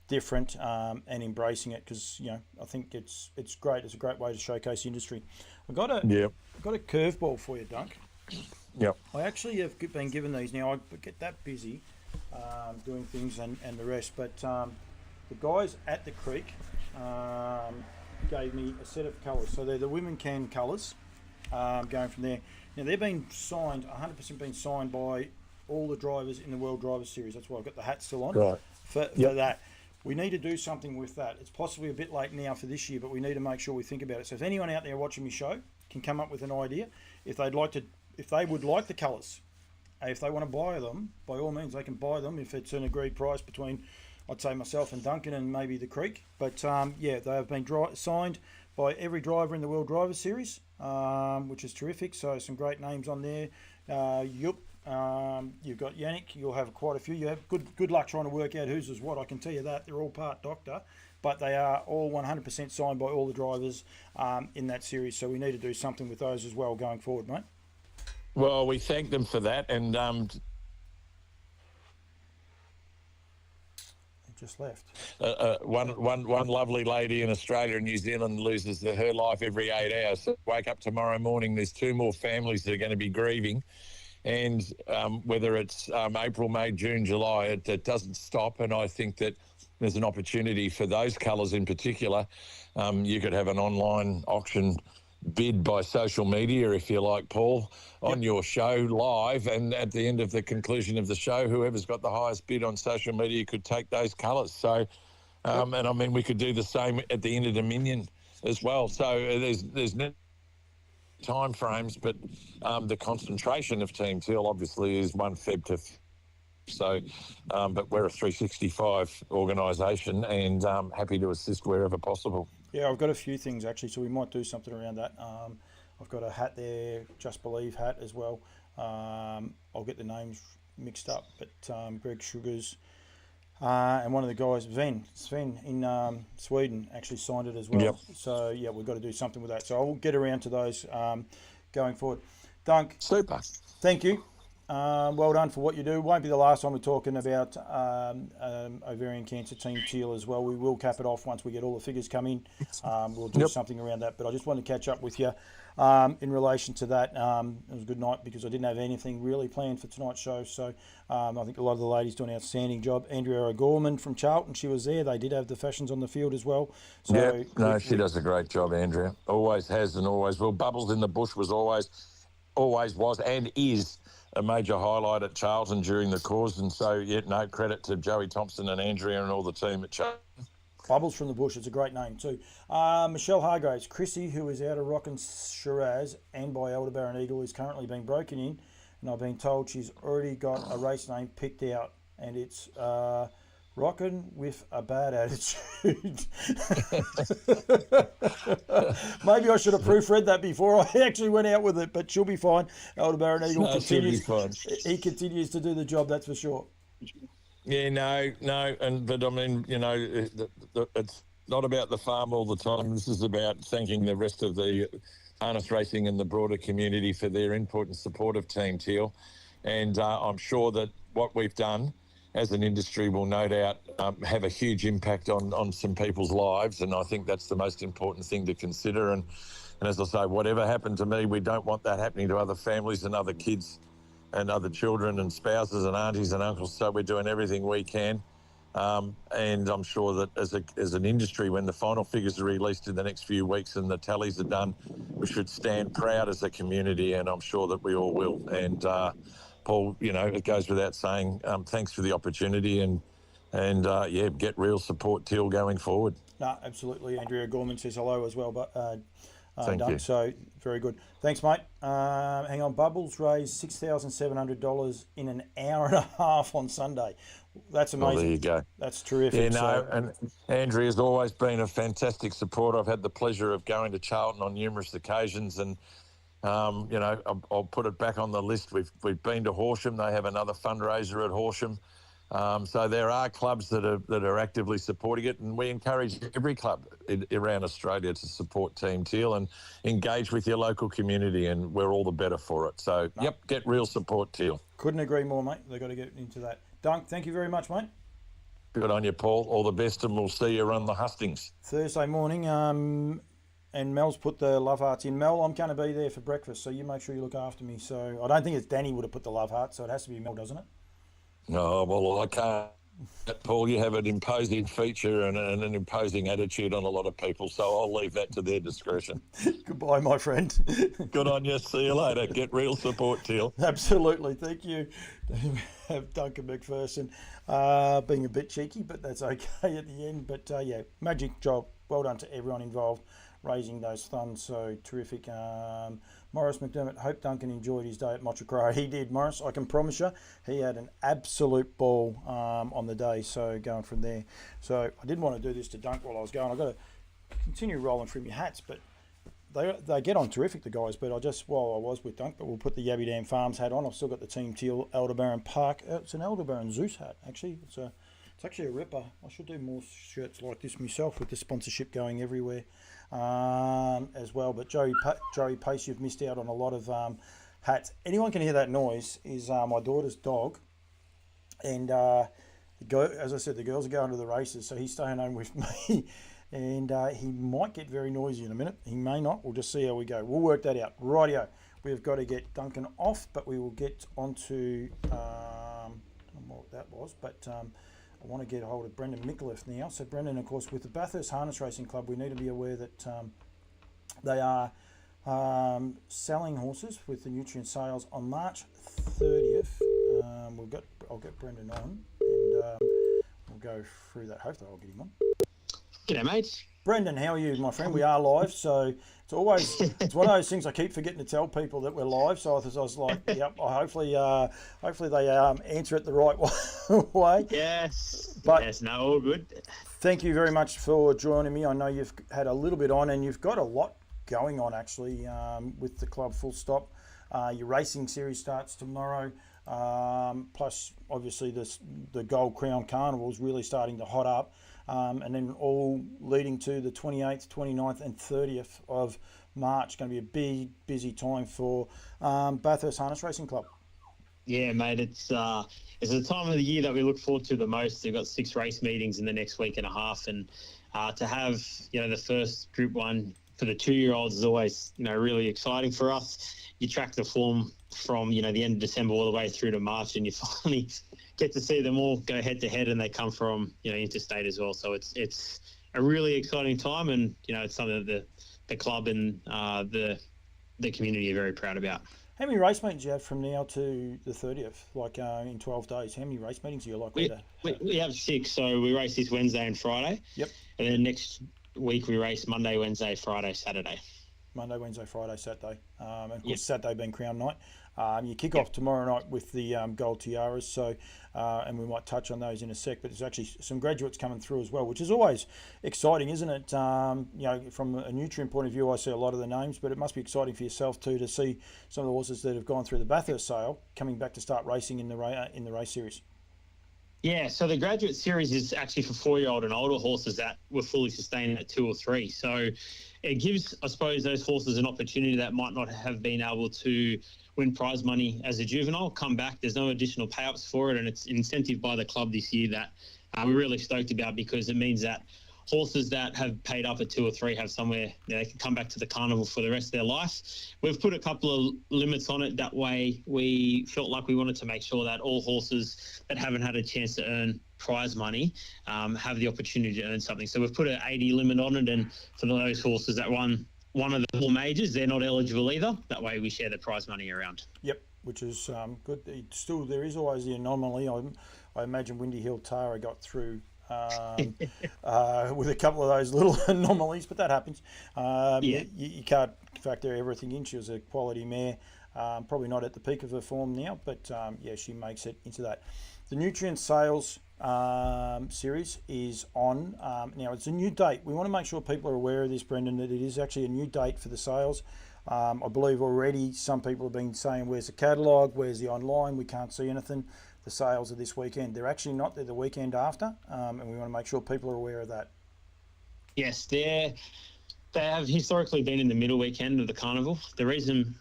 different and embracing it, because I think it's great. It's a great way to showcase the industry. I've got a curveball for you, Dunk. Yep. I actually have been given these now. I get that busy doing things and the rest, but the guys at the creek gave me a set of colours. So they're the Women Can colours going from there. Now they've been signed, 100% been signed by all the drivers in the World Drivers Series. That's why I've got the hat still on. Right. For that. We need to do something with that. It's possibly a bit late now for this year, but we need to make sure we think about it. So if anyone out there watching me show can come up with an idea, if they would like the colours, if they want to buy them, by all means they can buy them if it's an agreed price between, I'd say, myself and Duncan and maybe the Creek. But they have been signed by every driver in the World Drivers Series, which is terrific. So some great names on there. You've got Yannick. You'll have quite a few. You have good luck trying to work out whose is what. I can tell you that they're all part doctor, but they are all 100% signed by all the drivers in that series. So we need to do something with those as well going forward, mate. Well, we thank them for that, and just left. One lovely lady in Australia and New Zealand loses her life every 8 hours. Wake up tomorrow morning, there's 2 more families that are going to be grieving And whether it's April, May, June, July, it doesn't stop. And I think that there's an opportunity for those colours in particular. You could have an online auction bid by social media, if you like, Paul, on your show live, and at the end of the conclusion of the show, whoever's got the highest bid on social media could take those colours. So, and I mean, we could do the same at the end of Dominion as well. So there's no time frames, but the concentration of Team Teal obviously is 1 Feb to so, but we're a 365 organisation and happy to assist wherever possible. Yeah, I've got a few things actually, so we might do something around that. I've got a hat there, Just Believe hat as well. I'll get the names mixed up, but Greg Sugars and one of the guys, Sven in Sweden, actually signed it as well. Yep. So yeah, we've got to do something with that. So I'll get around to those going forward. Dunk, Super. thank you. Well done for what you do. Won't be the last time we're talking about ovarian cancer Team Teal as well. We will cap it off once we get all the figures come in. We'll do something around that. But I just wanted to catch up with you in relation to that. It was a good night because I didn't have anything really planned for tonight's show. So I think a lot of the ladies do an outstanding job. Andrea O'Gorman from Charlton, she was there. They did have the fashions on the field as well. So she does a great job, Andrea. Always has and always will. Bubbles in the Bush was always was and is a major highlight at Charlton during the course, and so no credit to Joey Thompson and Andrea and all the team at Charlton. Bubbles from the Bush, it's a great name too. Michelle Hargraves, Chrissy, who is out of Rockin' Shiraz and by Aldebaran Eagle, is currently being broken in, and I've been told she's already got a race name picked out, and it's Rockin' with a bad attitude. Maybe I should have proofread that before I actually went out with it, but she'll be fine. Aldebaran Eagle continues. He continues to do the job, that's for sure. Yeah, but I mean, it's not about the farm all the time. This is about thanking the rest of the harness racing and the broader community for their input and support of Team Teal. And I'm sure that what we've done as an industry will no doubt have a huge impact on some people's lives. And I think that's the most important thing to consider. And as I say, whatever happened to me, we don't want that happening to other families and other kids and other children and spouses and aunties and uncles. So we're doing everything we can. And I'm sure that as an industry, when the final figures are released in the next few weeks and the tallies are done, we should stand proud as a community, and I'm sure that we all will. And Paul, it goes without saying, thanks for the opportunity and get real support Teal going forward. No, absolutely. Andrea Gorman says hello as well, but thank you. So very good. Thanks, mate. Hang on. Bubbles raised $6,700 in an hour and a half on Sunday. That's amazing. There you go. That's terrific. And Andrea's always been a fantastic support. I've had the pleasure of going to Charlton on numerous occasions, and I'll put it back on the list. We've been to Horsham. They have another fundraiser at Horsham. So there are clubs that are actively supporting it, and we encourage every club around Australia to support Team Teal and engage with your local community, and we're all the better for it. So, get real support, Teal. Couldn't agree more, mate. They've got to get into that. Dunk, thank you very much, mate. Good on you, Paul. All the best, and we'll see you around the hustings. Thursday morning, and Mel's put the love hearts in. Mel, I'm going to be there for breakfast, so you make sure you look after me. So I don't think it's Danny would have put the love hearts, so it has to be Mel, doesn't it? No, well, I can't. Paul, you have an imposing feature and an imposing attitude on a lot of people, so I'll leave that to their discretion. Goodbye, my friend. Good on you. See you later. Get real support, Teal. Absolutely. Thank you. Have Duncan McPherson being a bit cheeky, but that's okay at the end. But, magic job. Well done to everyone involved raising those funds. So terrific. Morris McDermott, hope Duncan enjoyed his day at Mochacroa. He did, Morris. I can promise you, he had an absolute ball on the day. So going from there. So I didn't want to do this to Dunk while I was going. I've got to continue rolling through my hats, but they get on terrific, the guys. But while I was with Dunk, but we'll put the Yabby Dam Farms hat on. I've still got the Team Teal Aldebaran Park. It's an Aldebaran Zeus hat, actually. It's actually a ripper. I should do more shirts like this myself with the sponsorship going everywhere. As well, but Joey Pace, you've missed out on a lot of hats. Anyone can hear that noise is my daughter's dog, and as I said, the girls are going to the races, so he's staying home with me, and he might get very noisy in a minute. He may not. We'll just see how we go. We'll work that out. Rightio. we've got to get Duncan off, but we will get onto I don't know what that was, but I want to get hold of Brendan Micallef now. So Brendan, of course, with the Bathurst Harness Racing Club, we need to be aware that they are selling horses with the nutrient sales on March 30th. I'll get Brendan on, and we'll go through that. Hopefully I'll get him on. G'day, mate. Brendan, how are you, my friend? We are live, so it's one of those things I keep forgetting to tell people that we're live. So I was like, yep. Hopefully they answer it the right way. Yes. But yes. No, all good. Thank you very much for joining me. I know you've had a little bit on, and you've got a lot going on actually with the club. Full stop. Your racing series starts tomorrow. Plus, obviously, the Gold Crown Carnival is really starting to hot up. And then all leading to the 28th, 29th and 30th of March. Going to be a big, busy time for Bathurst Harness Racing Club. Yeah, mate, it's the time of the year that we look forward to the most. We've got 6 race meetings in the next week and a half, and to have, the first Group 1 for the 2-year-olds is always, really exciting for us. You track the form from, the end of December all the way through to March, and you finally get to see them all go head to head, and they come from, interstate as well. So it's a really exciting time, and, it's something that the club and the community are very proud about. How many race meetings do you have from now to the 30th? Like in 12 days, how many race meetings are you likely to have? We have 6, so we race this Wednesday and Friday. Yep. And then next week we race Monday, Wednesday, Friday, Saturday. Monday, Wednesday, Friday, Saturday. And of course, Saturday being Crown Night. You kick off tomorrow night with the Gold Tiaras, so and we might touch on those in a sec, but there's actually some graduates coming through as well, which is always exciting, isn't it? From a nutrient point of view, I see a lot of the names, but it must be exciting for yourself too to see some of the horses that have gone through the Bathurst sale coming back to start racing in the race series. Yeah, so the graduate series is actually for 4-year-old and older horses that were fully sustained at 2 or 3. So it gives, I suppose, those horses an opportunity that might not have been able to win prize money as a juvenile, come back. There's no additional payouts for it, and it's an incentive by the club this year that we're really stoked about, because it means that horses that have paid up at 2 or 3 have somewhere they can come back to the carnival for the rest of their life. We've put a couple of limits on it. That way we felt like we wanted to make sure that all horses that haven't had a chance to earn prize money have the opportunity to earn something. So we've put an 80 limit on it, and for those horses that won one of the 4 majors, they're not eligible either. That way we share the prize money around. Yep, which is good. There is always the anomaly. I imagine Windy Hill Tara got through with a couple of those little anomalies, but that happens. You can't factor everything in. She was a quality mare, probably not at the peak of her form now, but she makes it into that. The nutrient sales series is on. Now it's a new date. We want to make sure people are aware of this, Brendan, that it is actually a new date for the sales. I believe already some people have been saying, where's the catalogue, where's the online, we can't see anything. The sales are this weekend. They're actually not, they're the weekend after, and we want to make sure people are aware of that. Yes, they have historically been in the middle weekend of the carnival. The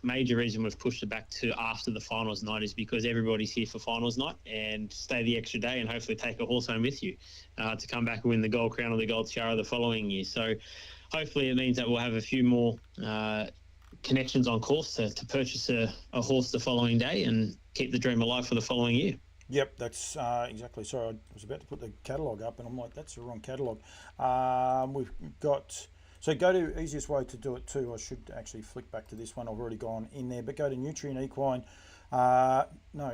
major reason we've pushed it back to after the finals night is because everybody's here for finals night and stay the extra day and hopefully take a horse home with you to come back and win the Gold Crown or the Gold Tiara the following year. So hopefully it means that we'll have a few more connections on course to purchase a horse the following day and keep the dream alive for the following year. Yep, that's exactly. Sorry, I was about to put the catalogue up and I'm like, that's the wrong catalogue. We've got... So go to easiest way to do it too. I should actually flick back to this one. I've already gone in there, but go to Nutrient Equine. No,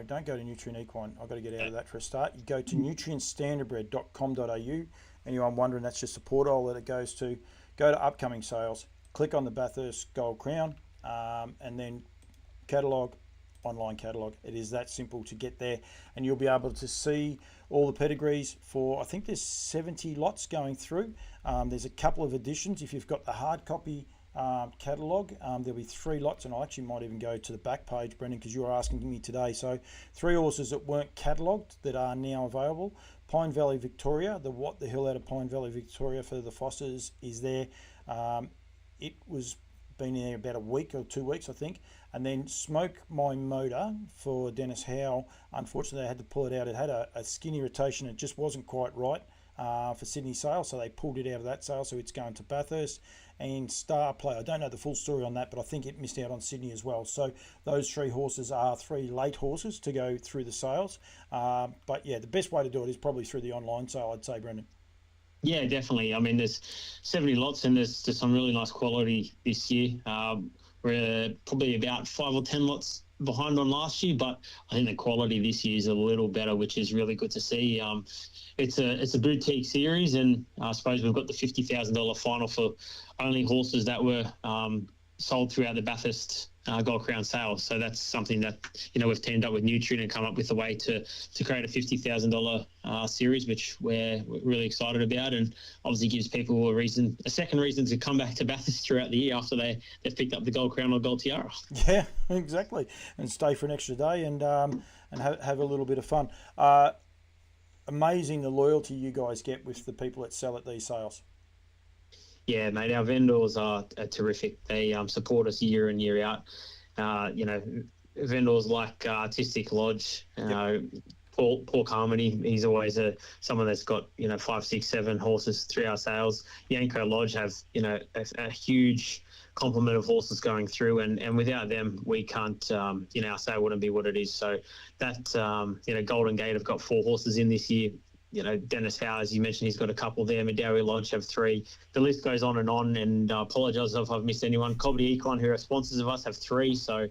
don't go to Nutrient Equine. I've got to get out of that for a start. You go to nutrientstandardbred.com.au. Anyone wondering, that's just the portal that it goes to. Go to upcoming sales. Click on the Bathurst Gold Crown, and then catalogue, online catalogue. It is that simple to get there, and you'll be able to see all the pedigrees for, I think there's 70 lots going through. There's a couple of editions. If you've got the hard copy catalogue, there'll be 3 lots, and I actually might even go to the back page, Brendan, because you were asking me today. So 3 horses that weren't catalogued that are now available. Pine Valley Victoria, the What the Hill out of Pine Valley Victoria for the Fosters is there. It was been there about a week or 2 weeks, I think. And then Smoke My Motor for Dennis Howe. Unfortunately, they had to pull it out. It had a skin irritation. It just wasn't quite right. for Sydney sale, so they pulled it out of that sale, so it's going to Bathurst. And Star Play, I don't know the full story on that, but I think it missed out on Sydney as well. So those 3 horses are 3 late horses to go through the sales. But yeah, the best way to do it is probably through the online sale, I'd say, Brendan. Yeah, definitely. I mean, there's 70 lots and there's some really nice quality this year. We're probably about 5 or 10 lots behind on last year, but I think the quality this year is a little better, which is really good to see. It's a boutique series, and I suppose we've got the $50,000 final for only horses that were sold throughout the Bathurst Gold Crown sale. So that's something that, we've teamed up with Nutrien and come up with a way to create a $50,000 series, which we're really excited about, and obviously gives people a second reason to come back to Bathurst throughout the year after they've picked up the Gold Crown or Gold Tiara. Yeah, exactly, and stay for an extra day and have a little bit of fun. Amazing the loyalty you guys get with the people that sell at these sales. Yeah, mate, our vendors are terrific. They support us year in, year out. Vendors like Artistic Lodge, Paul Carmody, he's always someone that's got 5, 6, 7 horses through our sales. Yanko Lodge have a huge complement of horses going through, and without them we can't our sale wouldn't be what it is. So that Golden Gate have got 4 horses in this year. Dennis Howe, as you mentioned, he's got a couple there. Medowie Lodge have 3. The list goes on, and I apologise if I've missed anyone. Cobbity Econ, who are sponsors of us, have 3. So,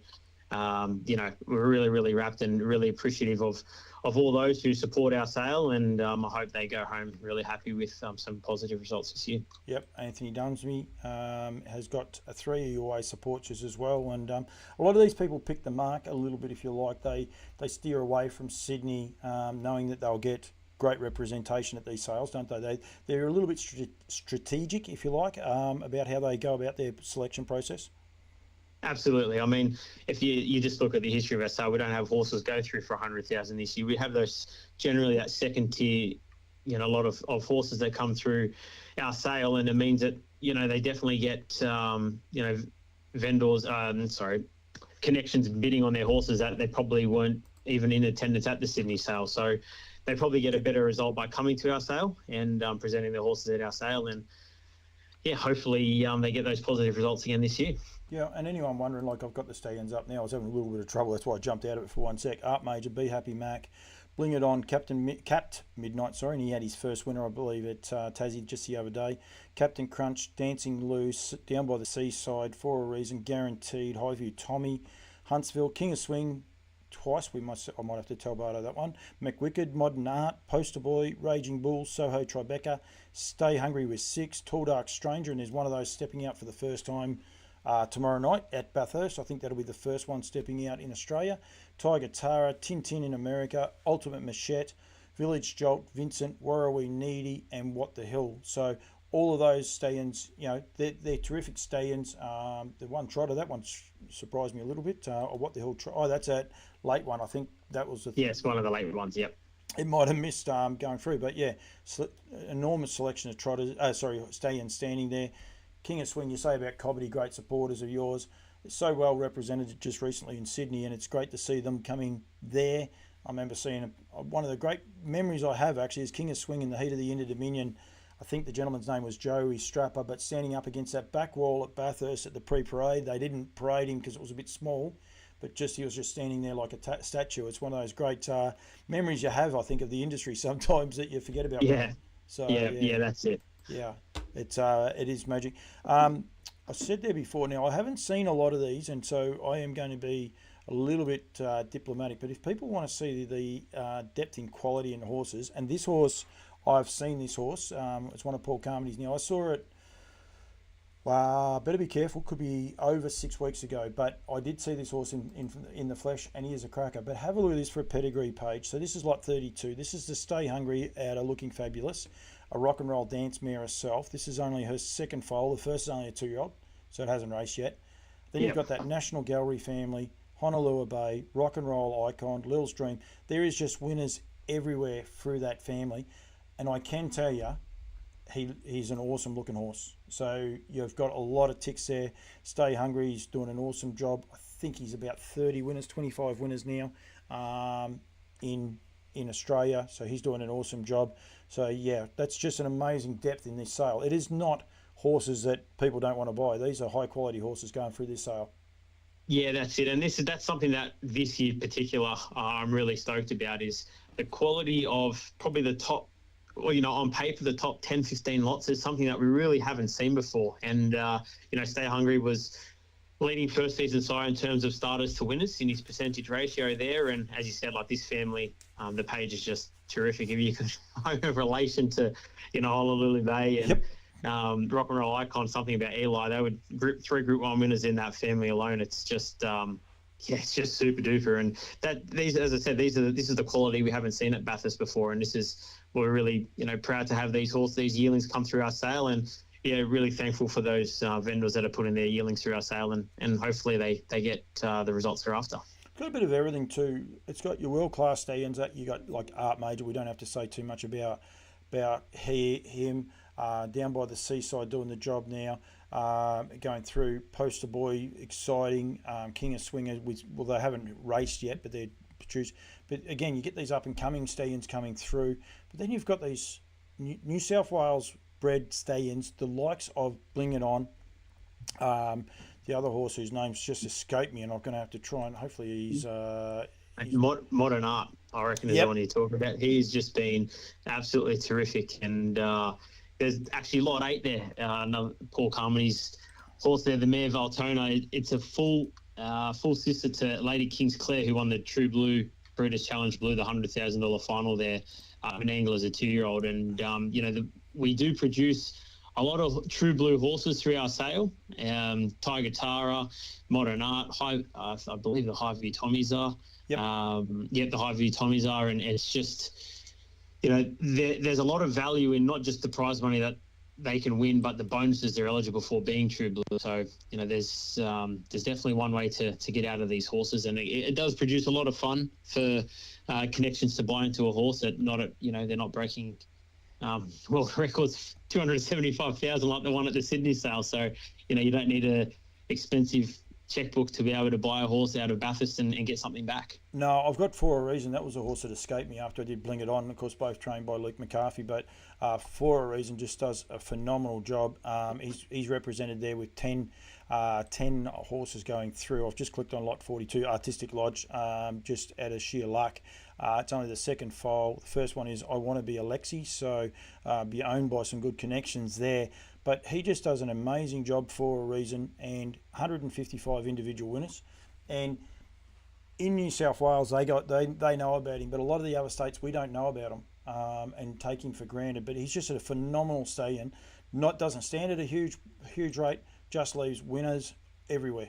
we're really, really wrapped and really appreciative of all those who support our sale, and I hope they go home really happy with some positive results this year. Yep, Anthony Dunsby has got 3. He always supports us as well, and a lot of these people pick the mark a little bit, if you like. They steer away from Sydney, knowing that they'll get great representation at these sales, don't they? They're a little bit strategic, if you like, about how they go about their selection process. Absolutely. I mean, if you just look at the history of our sale, we don't have horses go through for 100,000 this year. We have those generally that second tier, a lot of horses that come through our sale, and it means that they definitely get vendors, connections bidding on their horses that they probably weren't even in attendance at the Sydney sale. So they probably get a better result by coming to our sale and presenting their horses at our sale. And yeah, hopefully they get those positive results again this year. Yeah, and anyone wondering, like, I've got the stallions up now. I was having a little bit of trouble. That's why I jumped out of it for 1 sec. Art Major, Be Happy Mac, Bling It On, Capped Midnight, and he had his first winner, I believe, at Tassie just the other day. Captain Crunch, Dancing Loose, Down by the Seaside, For a Reason, Guaranteed, Highview Tommy, Huntsville, King of Swing, twice. I might have to tell Bardo that one. McWicked, Modern Art, Poster Boy, Raging Bull, Soho Tribeca, Stay Hungry with 6, Tall Dark Stranger, and there's one of those stepping out for the first time tomorrow night at Bathurst. I think that'll be the first one stepping out in Australia. Tiger Tara, Tintin in America, Ultimate Machette, Village Jolt, Vincent, Warrawee Needy, and What the Hill. So all of those stallions, they're terrific stallions. The one trotter, that one surprised me a little bit. Or What the Hill? That's a late one. I think that was it's one of the late ones. Yep. It might have missed going through, but yeah, enormous selection of trotters. Stallions standing there. King of Swing, you say about Cobbity, great supporters of yours. It's so well represented just recently in Sydney, and it's great to see them coming there. I remember seeing one of the great memories I have actually is King of Swing in the heat of the Inter-Dominion. I think the gentleman's name was Joey Strapper, but standing up against that back wall at Bathurst at the pre-parade. They didn't parade him because it was a bit small, but he was just standing there like a statue. It's one of those great memories you have, I think, of the industry sometimes that you forget about. Yeah. So yeah, that's it. Yeah, it is magic. I said there before, now I haven't seen a lot of these, and so I am going to be a little bit diplomatic, but if people want to see the depth in quality in horses, and this horse, I've seen this horse, it's one of Paul Carmody's. Now I saw it, better be careful, could be over 6 weeks ago, but I did see this horse in the flesh, and he is a cracker. But have a look at this for a pedigree page. So this is lot 32. This is the Stay Hungry out of Looking Fabulous, a rock and roll dance mare herself. This is only her second foal. The first is only a 2-year-old, so it hasn't raced yet. Then you've got that National Gallery family, Honolulu Bay, Rock and Roll Icon, Lil's Dream. There is just winners everywhere through that family, and I can tell you, he's an awesome looking horse. So you've got a lot of ticks there. Stay Hungry, he's doing an awesome job. I think he's about 30 winners, 25 winners now in in Australia, so he's doing an awesome job. So yeah, that's just an amazing depth in this sale. It is not horses that people don't want to buy. These are high quality horses going through this sale. Yeah, that's it. And that's something that this year in particular I'm really stoked about is the quality of probably the top, well, on paper, the top 10, 15 lots is something that we really haven't seen before. And, Stay Hungry was leading first season sire in terms of starters to winners in his percentage ratio there. And as you said, like this family, the page is just terrific. If you could own a relation to, Honolulu Bay and Rock and Roll Icon, something about Eli, they would three Group 1 winners in that family alone. It's just, it's just super duper. And as I said, this is the quality we haven't seen at Bathurst before. And we're really, proud to have these yearlings come through our sale. And yeah, really thankful for those vendors that are putting their yearlings through our sale, and hopefully they get the results they're after. Got a bit of everything too. It's got your world-class stallions that you got, like Art Major. We don't have to say too much about him. Down by the seaside doing the job now. Going through Poster Boy, exciting. King of Swingers, well, they haven't raced yet, but they're produced. But again, you get these up-and-coming stallions coming through. But then you've got these New South Wales bred stallions, the likes of Bling It On. The other horse whose name's just escaped me, and I'm going to have to try and hopefully he's Modern Art, I reckon, is the one you're talking about. He's just been absolutely terrific, and there's actually lot 8 there. Another Paul Carmony's horse there, the mare Valtona. It's a full sister to Lady King's Clare, who won the True Blue Breeders' Challenge Blue, the $100,000 final there. An Angle as a 2-year-old, and we do produce a lot of True Blue horses through our sale. Tiger Tara, Modern Art, I believe the High View Tommies are. The High View Tommies are, and it's just, there's a lot of value in not just the prize money that they can win, but the bonuses they're eligible for being True Blue. So, there's definitely one way to get out of these horses, and it does produce a lot of fun for connections to buy into a horse that they're not breaking world records, 275,000 like the one at the Sydney sale. So, you don't need a expensive checkbook to be able to buy a horse out of Bathurst and get something back. No, I've got For a Reason. That was a horse that escaped me after I did Bling It On. Of course, both trained by Luke McCarthy, but For a Reason just does a phenomenal job. He's represented there with 10 horses going through. I've just clicked on lot 42, Artistic Lodge, just out of sheer luck. It's only the second foal. The first one is I Want to Be Alexi, so be owned by some good connections there. But he just does an amazing job For a Reason, and 155 individual winners. And in New South Wales, they know about him, but a lot of the other states we don't know about him and take him for granted. But he's just a phenomenal stallion. Doesn't stand at a huge rate, just leaves winners everywhere.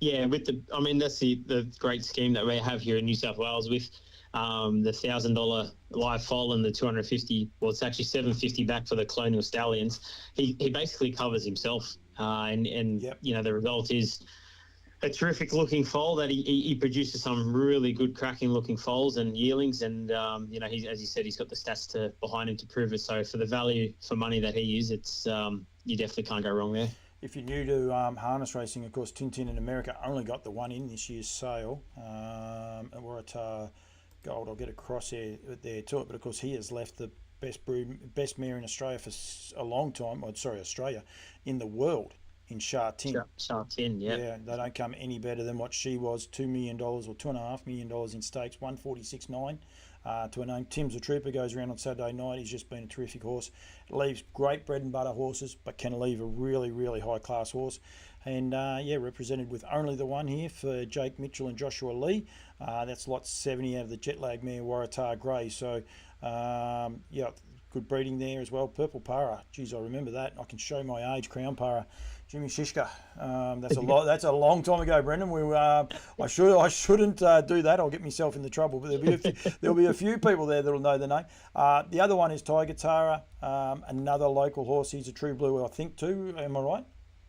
Yeah, that's the great scheme that we have here in New South Wales with the $1,000 live foal and the 250. Well, it's actually $750 back for the Colonial Stallions. He basically covers himself, and the result is a terrific looking foal that he produces some really good cracking looking foals and yearlings, and he's, as you said, he's got the stats behind him to prove it. So for the value for money that he is, it's you definitely can't go wrong there. If you're new to harness racing, of course, Tintin in America only got the one in this year's sale. And we're at Gold. I'll get across there to it, but of course he has left the best mare in Australia for a long time. Australia, in the world, in Sha Tin. Sha Tin, yeah. Yeah, they don't come any better than what she was. $2 million or $2.5 million in stakes, 146.9. To a name. Tim's a Trooper goes around on Saturday night. He's just been a terrific horse. Leaves great bread and butter horses, but can leave a really, really high class horse. And represented with only the one here for Jake Mitchell and Joshua Lee. That's lot 70 out of the jet lag mare Waratah Grey. So good breeding there as well. Purple Para. Geez, I remember that. I can show my age. Crown Para. Jimmy Shishka. That's a long time ago, Brendan. I shouldn't do that. I'll get myself into trouble. But there'll be a few people there that'll know the name. The other one is Tiger Tara, another local horse. He's a True Blue, I think, too. Am I right?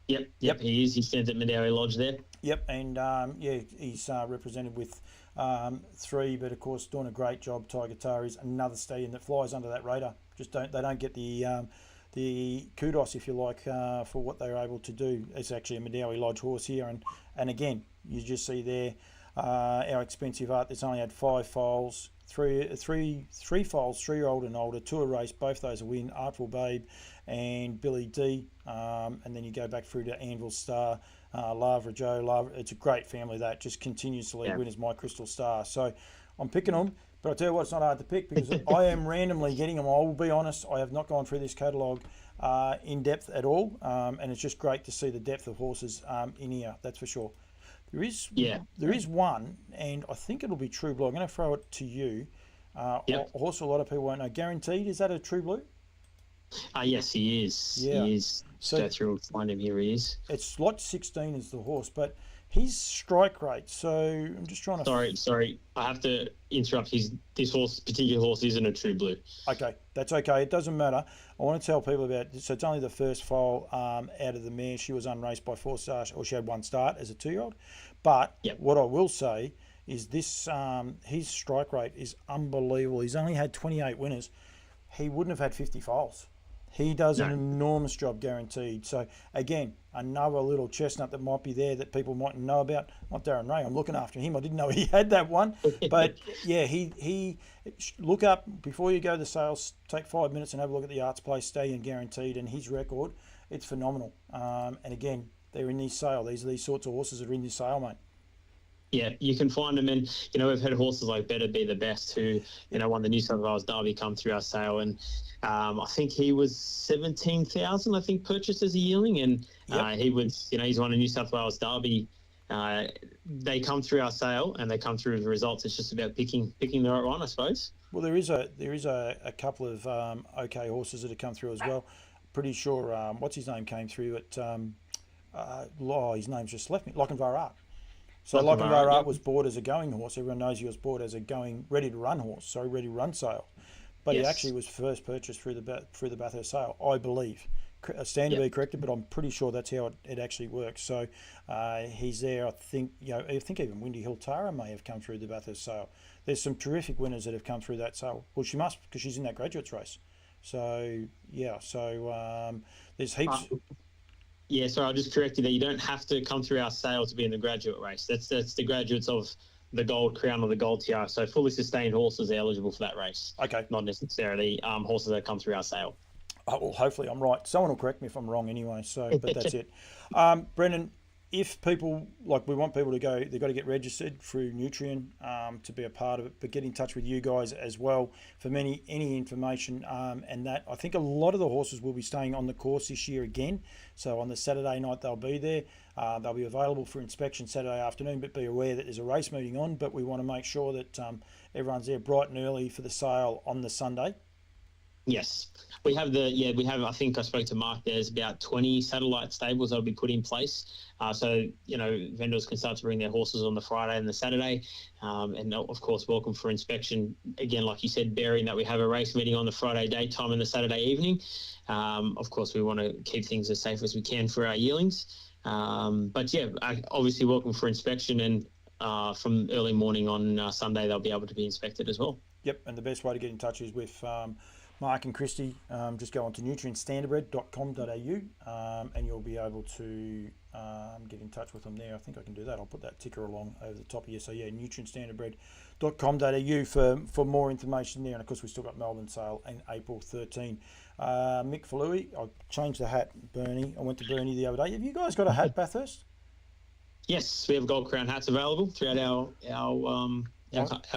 Yep. He is. He stands at Medowie Lodge there. Yep, and he's represented with 3, but of course doing a great job. Tiger Tara is another stallion that flies under that radar. They don't get the kudos, if you like, for what they're able to do. It's actually a Medowie Lodge horse here, and again, you just see there our expensive art that's only had 5 foals, three foals, 3-year-old and older, 2 a race, both those a win, Artful Babe and Billy D. And then you go back through to Anvil Star, Lavra Joe. It's a great family that just continues to lead winners, My Crystal Star. So I'm picking them, but I tell you what, it's not hard to pick because I am randomly getting them. I will be honest, I have not gone through this catalogue in depth at all, and it's just great to see the depth of horses in here, that's for sure. There is one, and I think it'll be True Blue. I'm going to throw it to you. A horse a lot of people won't know. Guaranteed, is that a True Blue? Yes, he is. Yeah. He is. So go through and find him. Here he is. It's lot 16 is the horse, but his strike rate. So I'm just trying to. Sorry. I have to interrupt. This particular horse isn't a True Blue. Okay, that's okay. It doesn't matter. I want to tell people about. So it's only the first foal out of the mare. She was unraced by 4 stars, or she had 1 start as a 2-year-old. But what I will say is this: his strike rate is unbelievable. He's only had 28 winners. He wouldn't have had 50 foals. He does an enormous job, guaranteed. So, again, another little chestnut that might be there that people mightn't know about. Not Darren Ray. I'm looking after him. I didn't know he had that one. But, yeah, he look up, before you go to the sales, take 5 minutes and have a look at the Arts Place Stallion, guaranteed, and his record, it's phenomenal. And, again, they're in this sale. These are these sorts of horses that are in this sale, mate. Yeah, you can find them, and we've had horses like Better Be the Best, who won the New South Wales Derby, come through our sale, and I think he was 17,000, I think, purchased as a yearling, and he was, he's won a New South Wales Derby. They come through our sale, and they come through with the results. It's just about picking the right one, I suppose. Well, there is a couple of okay horses that have come through as well. Pretty sure what's his name came through at his name's just left me. Lochinvar Art. So Lochinvar Art was bought as a going horse. Everyone knows he was bought as a ready to run sale. But he actually was first purchased through the Bathurst sale, I believe. I stand to be corrected, but I'm pretty sure that's how it actually works. So he's there. I think even Windy Hill Tara may have come through the Bathurst sale. There's some terrific winners that have come through that sale. Well, she must, because she's in that graduates race. So there's heaps. Yeah, sorry, I'll just correct you that you don't have to come through our sale to be in the graduate race. That's the graduates of the Gold Crown or the Gold Tiara. So fully sustained horses are eligible for that race. Okay. Not necessarily horses that come through our sale. Oh, well, hopefully I'm right. Someone will correct me if I'm wrong anyway. So, but that's it. Brendan, if people, we want people to go, they've got to get registered through Nutrien to be a part of it, but get in touch with you guys as well for any information. And that, I think a lot of the horses will be staying on the course this year again. So on the Saturday night, they'll be there. They'll be available for inspection Saturday afternoon, but be aware that there's a race meeting on, but we want to make sure that everyone's there bright and early for the sale on the Sunday. Yes, we have I think I spoke to Mark. There's about 20 satellite stables that'll be put in place. So, vendors can start to bring their horses on the Friday and the Saturday. And of course, welcome for inspection. Again, like you said, bearing that we have a race meeting on the Friday daytime and the Saturday evening. Of course, we want to keep things as safe as we can for our yearlings. But yeah, obviously welcome for inspection, and from early morning on Sunday, they'll be able to be inspected as well. Yep. And the best way to get in touch is with Mark and Christy. Just go on to nutrientstandardbred.com.au and you'll be able to get in touch with them there. I think I can do that. I'll put that ticker along over the top of you. So yeah, nutrientstandardbred.com.au for more information there. And of course, we've still got Melbourne sale in April 13. Mick Falui, I changed the hat, Bernie. I went to Bernie the other day. Have you guys got a hat, Bathurst? Yes, we have Gold Crown hats available throughout our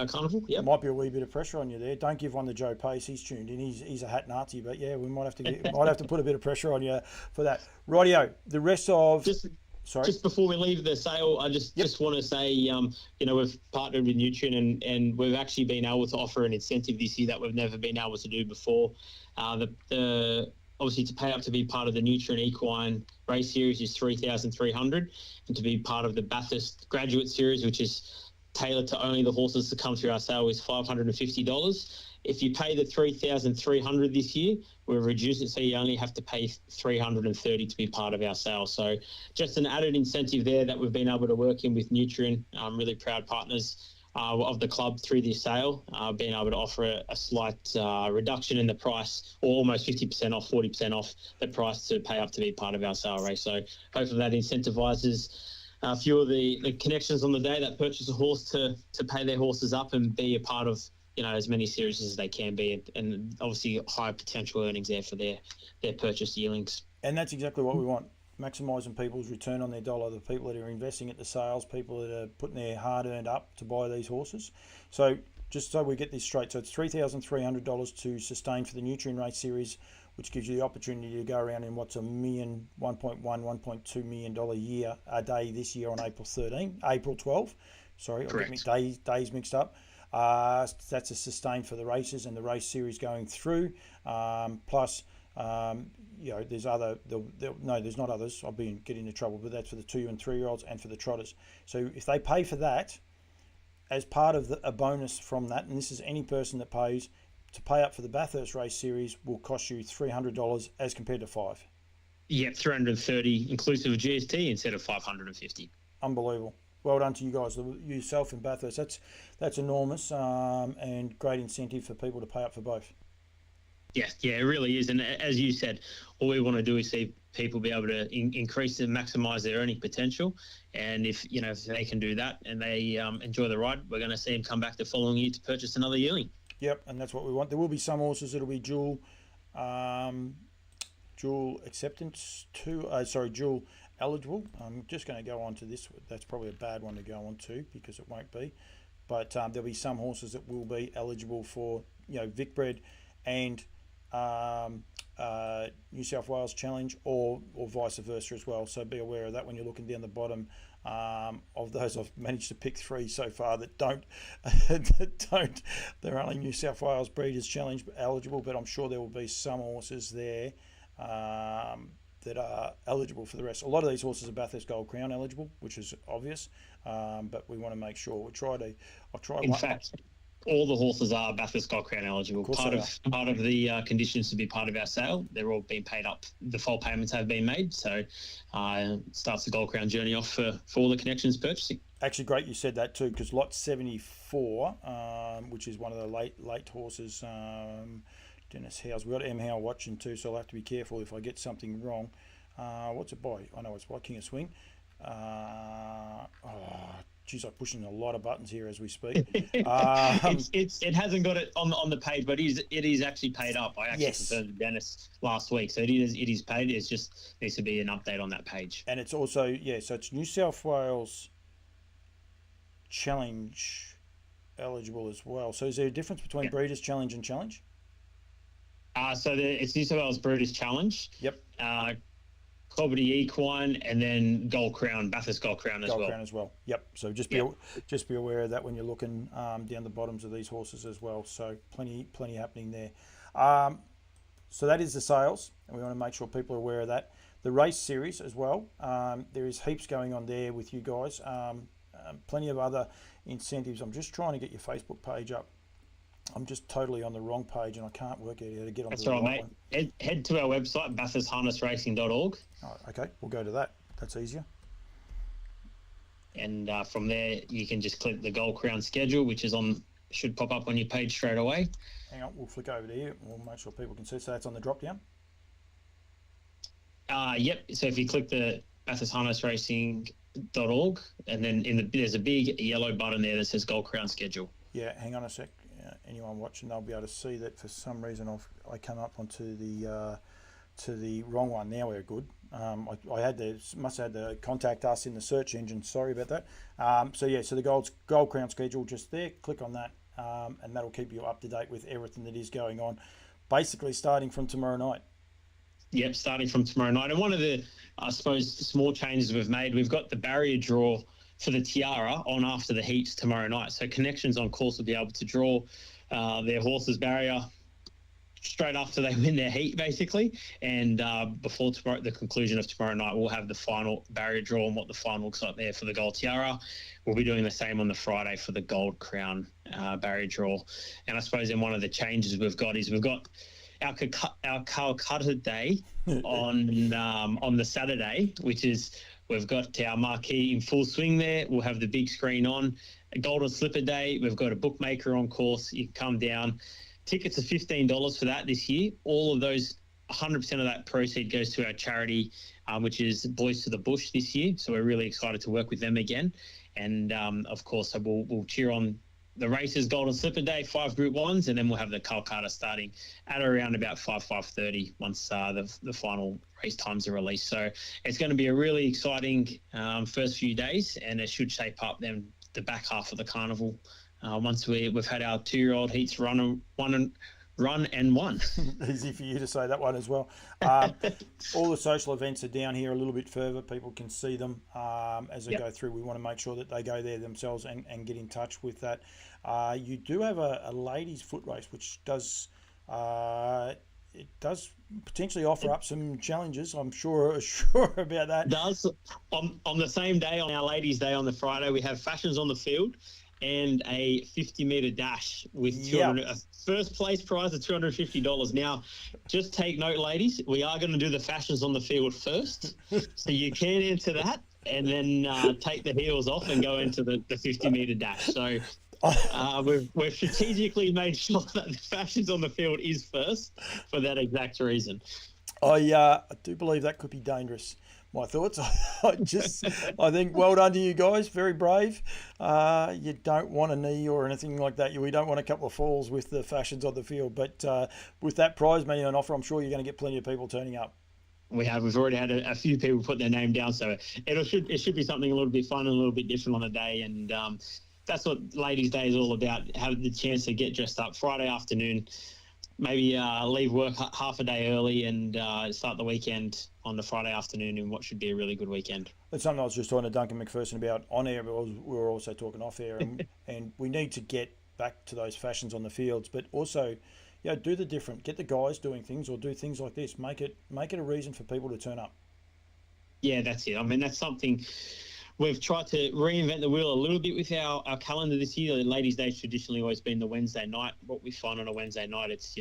carnival. Yeah, might be a wee bit of pressure on you there. Don't give one to Joe Pace. He's tuned in. He's a hat Nazi, but yeah, we might have to put a bit of pressure on you for that. Rightio. The rest of just before we leave the sale, I just want to say, we've partnered with Nutrien and we've actually been able to offer an incentive this year that we've never been able to do before. Obviously, to pay up to be part of the Nutrien Equine Race Series is $3,300, and to be part of the Bathurst Graduate Series, which is tailored to only the horses that come through our sale, is $550. If you pay the $3,300 this year, we'll reduce it so you only have to pay $330 to be part of our sale. So just an added incentive there that we've been able to work in with Nutrien. I'm really proud partners of the club through this sale, being able to offer a slight reduction in the price, or almost 50% off, 40% off the price to pay up to be part of our sale race. So hopefully that incentivises a few of the connections on the day that purchase a horse to pay their horses up and be a part of, as many series as they can be, and obviously high potential earnings there for their purchase yearlings. And that's exactly what we want. Maximising people's return on their dollar, the people that are investing at the sales, people that are putting their hard-earned up to buy these horses. So just so we get this straight, so it's $3,300 to sustain for the Nutrien Race Series, which gives you the opportunity to go around in what's $1.2 million year a day this year on April 12. Sorry, I'll get my days mixed up. That's a sustain for the races and the race series going through. Plus, there's there's not others. I'll be getting into trouble, but that's for the 2 and 3 year olds and for the trotters. So if they pay for that as part of a bonus from that, and this is any person that pays, to pay up for the Bathurst Race Series will cost you $300 as compared to $5. Yeah, $330 inclusive of GST instead of $550. Unbelievable. Well done to you guys, yourself and Bathurst. That's enormous and great incentive for people to pay up for both. Yeah, it really is. And as you said, all we want to do is see people be able to increase and maximise their earning potential. And if they can do that and they enjoy the ride, we're going to see them come back the following year to purchase another yearling. Yep, and that's what we want. There will be some horses that'll be dual acceptance dual eligible. I'm just going to go on to this. That's probably a bad one to go on to because it won't be. But there'll be some horses that will be eligible for Vicbred and New South Wales Challenge or vice versa as well. So be aware of that when you're looking down the bottom. Of those, I've managed to pick 3 so far that don't. They're only New South Wales Breeders' Challenge eligible, but I'm sure there will be some horses there that are eligible for the rest. A lot of these horses are Bathurst Gold Crown eligible, which is obvious, but we want to make sure. In fact, all the horses are Bathurst Gold Crown eligible. Part of the conditions to be part of our sale, they're all being paid up. The full payments have been made, so starts the Gold Crown journey off for all the connections purchasing. Actually, great you said that too, because lot 74, which is one of the late horses, Dennis Howes. We've got M. Howe watching too, so I'll have to be careful if I get something wrong. What's it by? I know it's by King of Swing. Geez, I'm pushing a lot of buttons here as we speak. It hasn't got it on the page, but it is actually paid up. I actually confirmed with Dennis last week, so it is paid. It just needs to be an update on that page. And it's also so it's New South Wales Challenge eligible as well. So is there a difference between Breeders' Challenge and Challenge? It's New South Wales Breeders' Challenge. Yep. Cobbity Equine, and then Gold Crown, Bathurst Gold Crown as well. Yep. So just be aware of that when you're looking down the bottoms of these horses as well. So plenty happening there. So that is the sales, and we want to make sure people are aware of that. The race series as well. There is heaps going on there with you guys. Plenty of other incentives. I'm just trying to get your Facebook page up. I'm just totally on the wrong page and I can't work out how to get on the right one. Mate. Head to our website, bathurstharnessracing.org. Oh, okay, we'll go to that. That's easier. And from there, you can just click the Gold Crown schedule, which is should pop up on your page straight away. Hang on, we'll flick over to here. We'll make sure people can see. So that's on the drop down? Yep. So if you click the bathurstharnessracing.org, and then there's a big yellow button there that says Gold Crown schedule. Yeah, hang on a sec. Anyone watching, they'll be able to see that. For some reason I come up onto the wrong one. Now we're good. I must have had to contact us in the search engine. Sorry about that. So the Gold Crown schedule just there. Click on that, and that'll keep you up to date with everything that is going on. Basically, starting from tomorrow night. Yep, starting from tomorrow night. And one of the, I suppose, small changes we've made, we've got the barrier draw for the tiara on after the heats tomorrow night. So connections on course will be able to draw their horse's barrier straight after they win their heat, basically. And before the conclusion of tomorrow night, we'll have the final barrier draw and what the final looks like there for the gold tiara. We'll be doing the same on the Friday for the Gold Crown barrier draw. And I suppose then one of the changes we've got our Calcutta Day on the Saturday, which is we've got our marquee in full swing there. We'll have the big screen on. A Golden Slipper Day. We've got a bookmaker on course. You can come down. Tickets are $15 for that this year. All of those, 100% of that proceed goes to our charity, which is Boys to the Bush this year. So we're really excited to work with them again. And, of course, we'll cheer on the races, Golden Slipper Day, 5 Group 1s, and then we'll have the Calcutta starting at around about 5:30 once the final race times are released. So it's going to be a really exciting first few days, and it should shape up then the back half of the carnival once we've had our 2-year-old heats run and won. Easy for you to say that one as well. All the social events are down here a little bit further. People can see them as they go through. We want to make sure that they go there themselves and get in touch with that. You do have a ladies' foot race, which does it does potentially offer up some challenges. I'm sure about that. It does. On the same day, on our ladies' day on the Friday, we have fashions on the field and a 50-metre dash with a first place prize of $250. Now, just take note, ladies, we are going to do the fashions on the field first. So you can enter that and then take the heels off and go into the 50-metre dash. So we've strategically made sure that the fashions on the field is first for that exact reason. I do believe that could be dangerous. My thoughts. I think well done to you guys. Very brave. You don't want a knee or anything like that. We don't want a couple of falls with the fashions on the field. But with that prize money on offer, I'm sure you're going to get plenty of people turning up. We've already had a few people put their name down, so it should be something a little bit fun and a little bit different on the day. And that's what Ladies' Day is all about, having the chance to get dressed up Friday afternoon, maybe leave work half a day early and start the weekend on the Friday afternoon in what should be a really good weekend. That's something I was just talking to Duncan McPherson about on air, but we were also talking off air, and we need to get back to those fashions on the fields, but also, do the different, get the guys doing things or do things like this, make it a reason for people to turn up. Yeah, that's it. I mean, that's something. We've tried to reinvent the wheel a little bit with our calendar this year. The Ladies' Day traditionally always been the Wednesday night. What we find on a Wednesday night, it's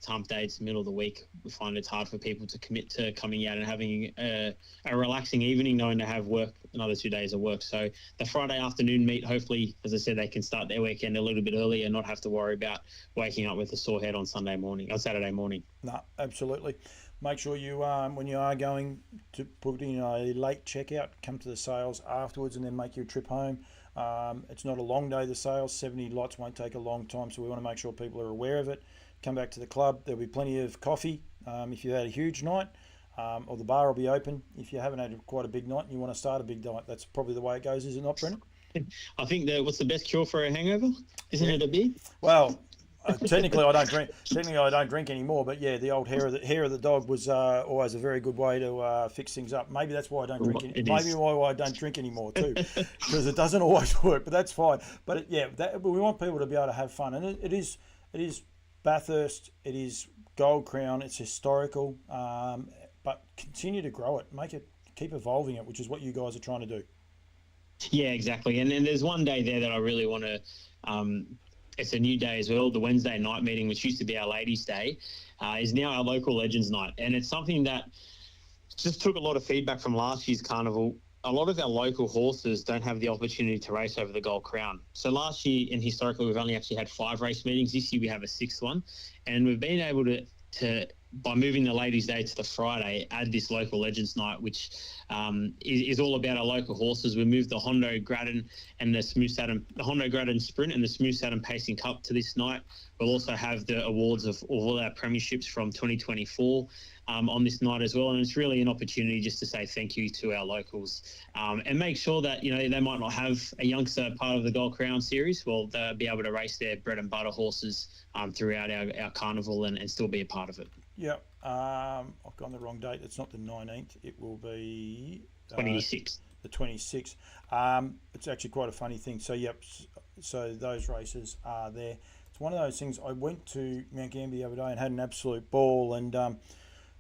hump day, it's the middle of the week. We find it's hard for people to commit to coming out and having a relaxing evening, knowing they have work, another 2 days of work. So the Friday afternoon meet, hopefully, as I said, they can start their weekend a little bit early and not have to worry about waking up with a sore head on Saturday morning. No, absolutely. Make sure you, when you are going to put in a late checkout, come to the sales afterwards and then make your trip home. It's not a long day, the sales. 70 lots won't take a long time, so we want to make sure people are aware of it. Come back to the club. There'll be plenty of coffee if you've had a huge night, or the bar will be open. If you haven't had quite a big night and you want to start a big night, that's probably the way it goes, is it not, Brendan? I think what's the best cure for a hangover? Isn't it a beer? Well, technically, I don't drink. Technically, I don't drink anymore. But yeah, the old hair of the dog was always a very good way to fix things up. Maybe that's why I don't drink. Maybe why I don't drink anymore too, because it doesn't always work. But that's fine. But we want people to be able to have fun, and it is Bathurst. It is Gold Crown. It's historical, but continue to grow it. Keep evolving it, which is what you guys are trying to do. Yeah, exactly. And there's one day there that I really want to. It's a new day as well. The Wednesday night meeting, which used to be our Ladies' Day, is now our local Legends Night. And it's something that just took a lot of feedback from last year's carnival. A lot of our local horses don't have the opportunity to race over the Gold Crown. So last year, and historically, we've only actually had 5 race meetings. This year, we have a 6th one. And we've been able to by moving the Ladies' Day to the Friday, add this local Legends Night, which is all about our local horses. We moved the Hondo Gradden and the Hondo Gradden Sprint and the Smooth Saturn Pacing Cup to this night. We'll also have the awards of all our premierships from 2024 on this night as well. And it's really an opportunity just to say thank you to our locals and make sure that, they might not have a youngster part of the Gold Crown series. Well, they'll be able to race their bread and butter horses throughout our carnival and still be a part of it. Yeah, I've gone the wrong date. It's not the 19th. It will be 26th. The 26th. It's actually quite a funny thing. So, so those races are there. It's one of those things. I went to Mount Gambier the other day and had an absolute ball, and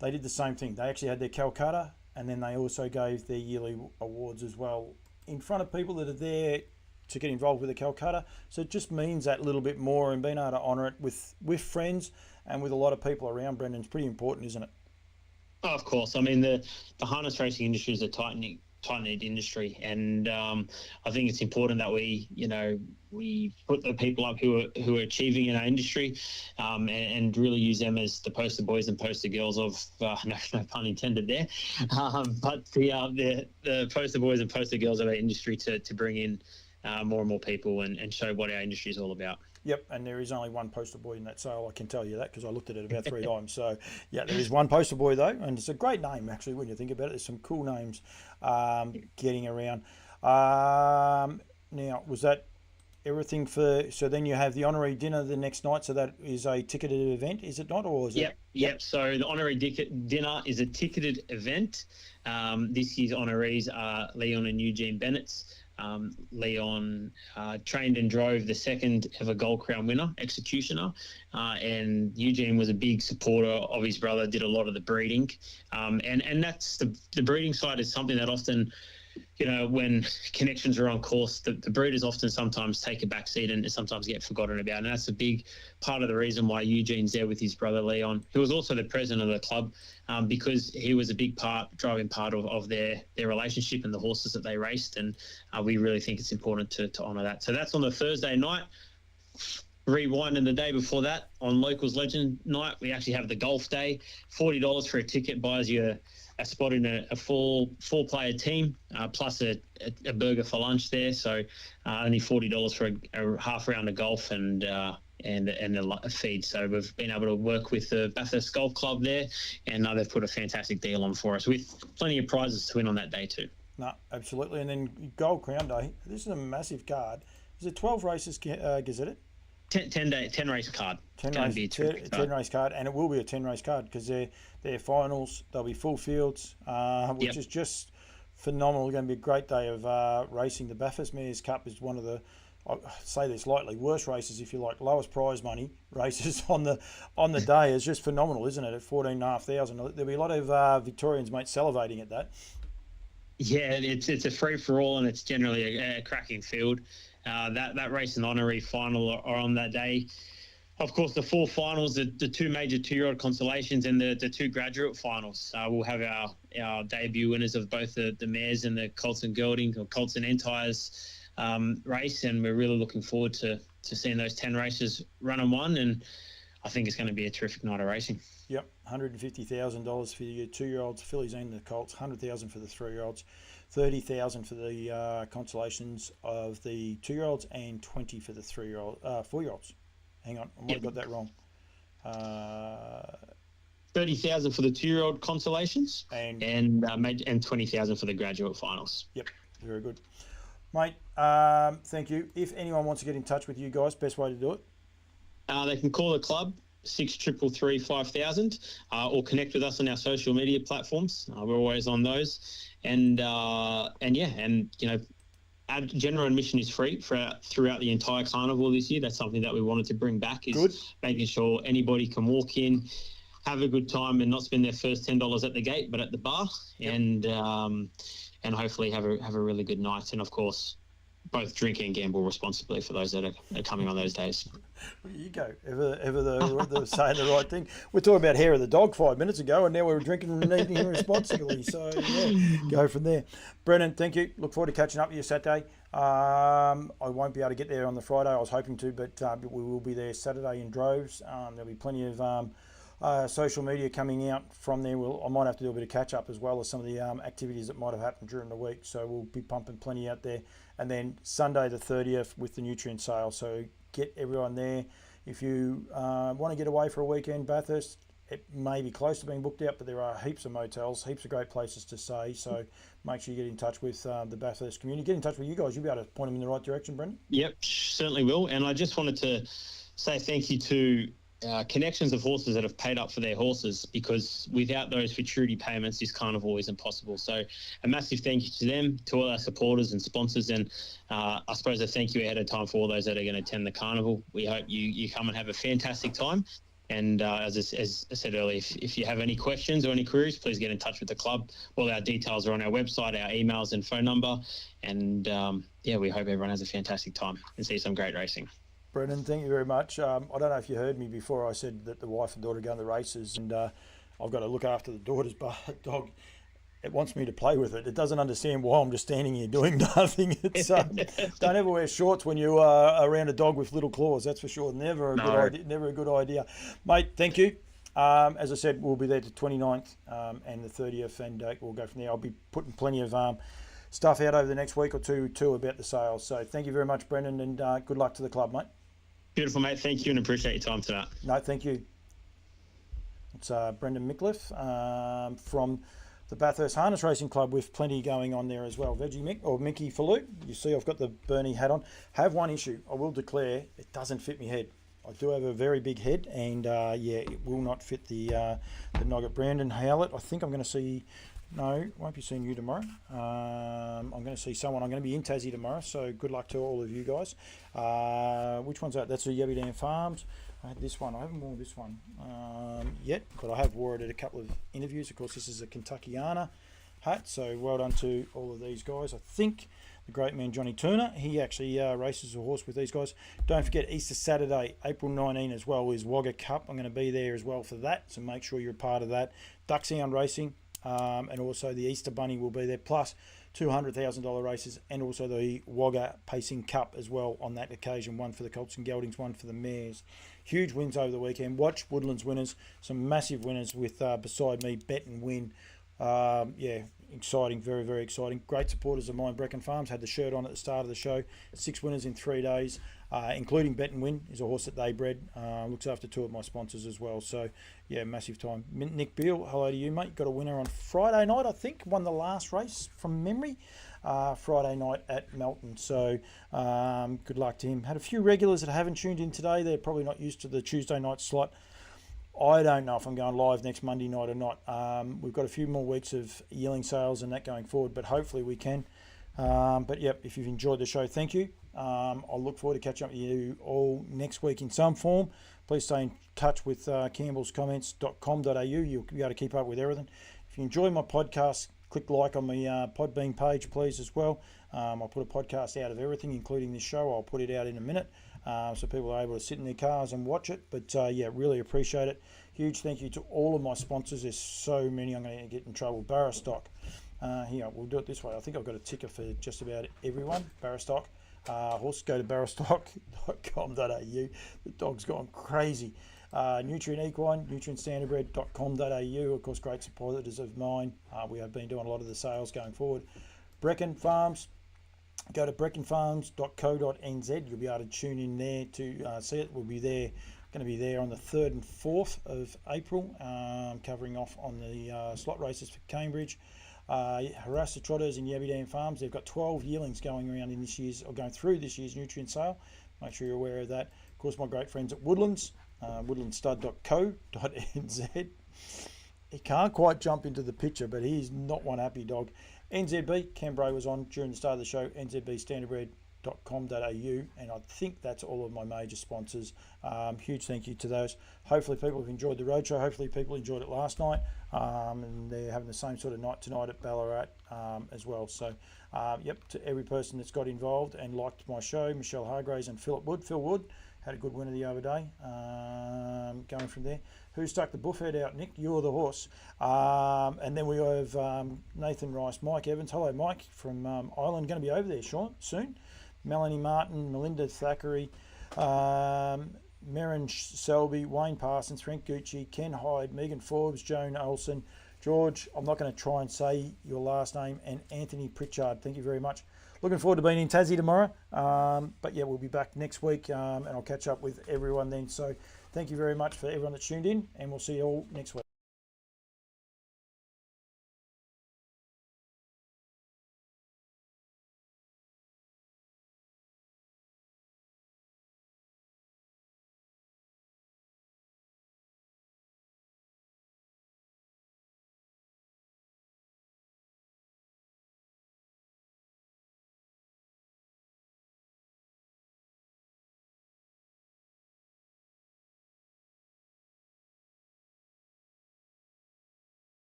they did the same thing. They actually had their Calcutta, and then they also gave their yearly awards as well in front of people that are there to get involved with the Calcutta. So it just means that little bit more, and being able to honour it with friends and with a lot of people around, Brendan, is pretty important, isn't it? Oh, of course. I mean, the harness racing industry is a tight-knit industry, and I think it's important that we put the people up who are achieving in our industry, and really use them as the poster boys and poster girls of no pun intended there, but the poster boys and poster girls of our industry to bring in more and more people and show what our industry is all about. Yep, and there is only one poster boy in that sale. I can tell you that because I looked at it about 3 times. So, yeah, there is one poster boy though, and it's a great name actually when you think about it. There's some cool names getting around. Now, was that everything for? So then you have the honorary dinner the next night. So that is a ticketed event, is it not, or is it? Yep. So the honorary dinner is a ticketed event. This year's honorees are Leon and Eugene Bennett's. Leon trained and drove the second ever Gold Crown winner, Executioner, and Eugene was a big supporter of his brother, did a lot of the breeding, and that's the breeding side is something that often, when connections are on course, the breeders often sometimes take a back seat and sometimes get forgotten about. And that's a big part of the reason why Eugene's there with his brother Leon, who was also the president of the club, because he was a big driving part of their relationship and the horses that they raced. And we really think it's important to honour that. So that's on the Thursday night. Rewind in the day before that, on Locals Legend night, we actually have the golf day. $40 for a ticket buys you a spot in a four-player team, plus a burger for lunch there. So only $40 for a half round of golf and a feed. So we've been able to work with the Bathurst Golf Club there, and they've put a fantastic deal on for us with plenty of prizes to win on that day too. No, absolutely. And then Gold Crown Day. This is a massive card. Is it 12 races gazetted? 10 race card. 10 race card, and it will be a 10 race card because they're finals. They'll be full fields, which is just phenomenal. It's going to be a great day of racing. The Bathurst Mares Cup is one of the, I say this lightly, worst races, if you like, lowest prize money races on the day. It's just phenomenal, isn't it? At 14,500, there'll be a lot of Victorians, mate, salivating at that. Yeah, it's a free for all, and it's generally a cracking field. That race and honorary final are on that day. Of course, the 4 finals, the 2 major 2-year-old consolations and the 2 graduate finals. We'll have our debut winners of both the mares and the Colts and Gelding or Colts and Entires race, and we're really looking forward to seeing those 10 races run and won, and I think it's going to be a terrific night of racing. Yep, $150,000 for your 2-year-olds, fillies and the colts, $100,000 for the 3-year-olds, $30,000 for the consolations of the 2-year-olds, and $20,000 for the 4-year-olds. Hang on, I might have got that wrong. $30,000 for the 2-year-old consolations, and $20,000 for the graduate finals. Yep, very good, mate. Thank you. If anyone wants to get in touch with you guys, best way to do it? They can call the club 6333 5000 or connect with us on our social media platforms. We're always on those, and our general admission is free throughout the entire carnival this year. That's something that we wanted to bring back, is making sure anybody can walk in, have a good time, and not spend their first $10 at the gate, but at the bar, and hopefully have a really good night. And of course, both drink and gamble responsibly for those that are coming on those days. There you go. Ever the saying the right thing. We're talking about hair of the dog 5 minutes ago, and now we're drinking and eating responsibly. So yeah, go from there. Brennan, thank you. Look forward to catching up with you Saturday. I won't be able to get there on the Friday. I was hoping to, but we will be there Saturday in droves. There'll be plenty of social media coming out from there. I might have to do a bit of catch up as well as some of the activities that might have happened during the week. So we'll be pumping plenty out there. And then Sunday the 30th with the nutrient sale. So get everyone there. If you want to get away for a weekend, Bathurst, it may be close to being booked out, but there are heaps of motels, heaps of great places to stay. So make sure you get in touch with the Bathurst community. Get in touch with you guys. You'll be able to point them in the right direction, Brendan. Yep, certainly will. And I just wanted to say thank you to connections of horses that have paid up for their horses, because without those futurity payments, this carnival is impossible. So a massive thank you to them, to all our supporters and sponsors, and I suppose a thank you ahead of time for all those that are going to attend the carnival. We hope you come and have a fantastic time. And as I said earlier, if you have any questions or any queries, please get in touch with the club. All our details are on our website, our emails and phone number. And we hope everyone has a fantastic time and see some great racing. Brendan, thank you very much. I don't know if you heard me before. I said that the wife and daughter go on the races, and I've got to look after the daughter's dog. It wants me to play with it. It doesn't understand why I'm just standing here doing nothing. It's don't ever wear shorts when you are around a dog with little claws. That's for sure. Never a good idea. Never a good idea, mate. Thank you. As I said, we'll be there to 29th and the 30th, and we'll go from there. I'll be putting plenty of stuff out over the next week or two too about the sales. So thank you very much, Brendan, and good luck to the club, mate. Beautiful, mate. Thank you, and appreciate your time today. No, thank you. It's Brendan Micallef from the Bathurst Harness Racing Club, with plenty going on there as well. Veggie Mick, or Mickey Fallu. You see I've got the Bernie hat on. Have one issue. I will declare it doesn't fit me head. I do have a very big head, and it will not fit the nugget. Brandon Howlett, I think I'm going to see... No, won't be seeing you tomorrow. I'm going to see someone. I'm going to be in Tassie tomorrow, so good luck to all of you guys. Which one's that? That's the Yabby Dam Farms. I had this one. I haven't worn this one yet, but I have worn it at a couple of interviews. Of course, this is a Kentuckiana hat, so well done to all of these guys. I think the great man Johnny Turner, he actually races a horse with these guys. Don't forget, Easter Saturday, April 19 as well, is Wagga Cup. I'm going to be there as well for that, so make sure you're a part of that. Ducksound Racing, and also the Easter Bunny will be there, plus $200,000 races, and also the Wagga Pacing Cup as well on that occasion. One for the Colts and Geldings, one for the Mares. Huge wins over the weekend. Watch Woodlands winners, some massive winners with beside me, Bet and Win. Exciting, very, very exciting. Great supporters of mine. Brecon Farms had the shirt on at the start of the show. 6 winners in 3 days, including Bet and Win, is a horse that they bred. Looks after 2 of my sponsors as well. So, yeah, massive time. Nick Beale, hello to you, mate. Got a winner on Friday night, I think. Won the last race from memory. Friday night at Melton. So, good luck to him. Had a few regulars that haven't tuned in today. They're probably not used to the Tuesday night slot. I don't know if I'm going live next Monday night or not. We've got a few more weeks of yearling sales and that going forward, but hopefully we can. But yep, if you've enjoyed the show, thank you. I'll look forward to catching up with you all next week in some form. Please stay in touch with campbellscomments.com.au. You'll be able to keep up with everything. If you enjoy my podcast, click like on my Podbean page, please, as well. I'll put a podcast out of everything, including this show. I'll put it out in a minute. So people are able to sit in their cars and watch it. But really appreciate it. Huge thank you to all of my sponsors. There's so many, I'm going to get in trouble. Barrastock. Here, we'll do it this way. I think I've got a ticker for just about everyone. Barrastock. Horse, go to barrastock.com.au. The dog's gone crazy. Nutrient Equine, nutrientstandardbred.com.au. Of course, great supporters of mine. We have been doing a lot of the sales going forward. Brecon Farms. Go to breckenfarms.co.nz. You'll be able to tune in there to see it. We'll be there, going to be there on the 3rd and 4th of April, covering off on the slot races for Cambridge. Harass the Trotters in Yabby Dam Farms. They've got 12 yearlings going around in this year's, or going through this year's nutrient sale. Make sure you're aware of that. Of course, my great friends at Woodlands, woodlandstud.co.nz. He can't quite jump into the picture, but he's not one happy dog. NZB, Cam Bray was on during the start of the show, nzbstandardbred.com.au, and I think that's all of my major sponsors. Huge thank you to those. Hopefully people have enjoyed the roadshow. Hopefully people enjoyed it last night, and they're having the same sort of night tonight at Ballarat as well. So, to every person that's got involved and liked my show, Michelle Hargraves and Phil Wood, had a good winner the other day. Going from there. Who stuck the buffhead out, Nick? You're the horse. And then we have Nathan Rice, Mike Evans. Hello, Mike from Ireland. Going to be over there, Sean, soon. Melanie Martin, Melinda Thackeray, Merrin Selby, Wayne Parsons, Frank Gucci, Ken Hyde, Megan Forbes, Joan Olsen, George, I'm not going to try and say your last name, and Anthony Pritchard. Thank you very much. Looking forward to being in Tassie tomorrow. But yeah, we'll be back next week, and I'll catch up with everyone then. So thank you very much for everyone that tuned in, and we'll see you all next week.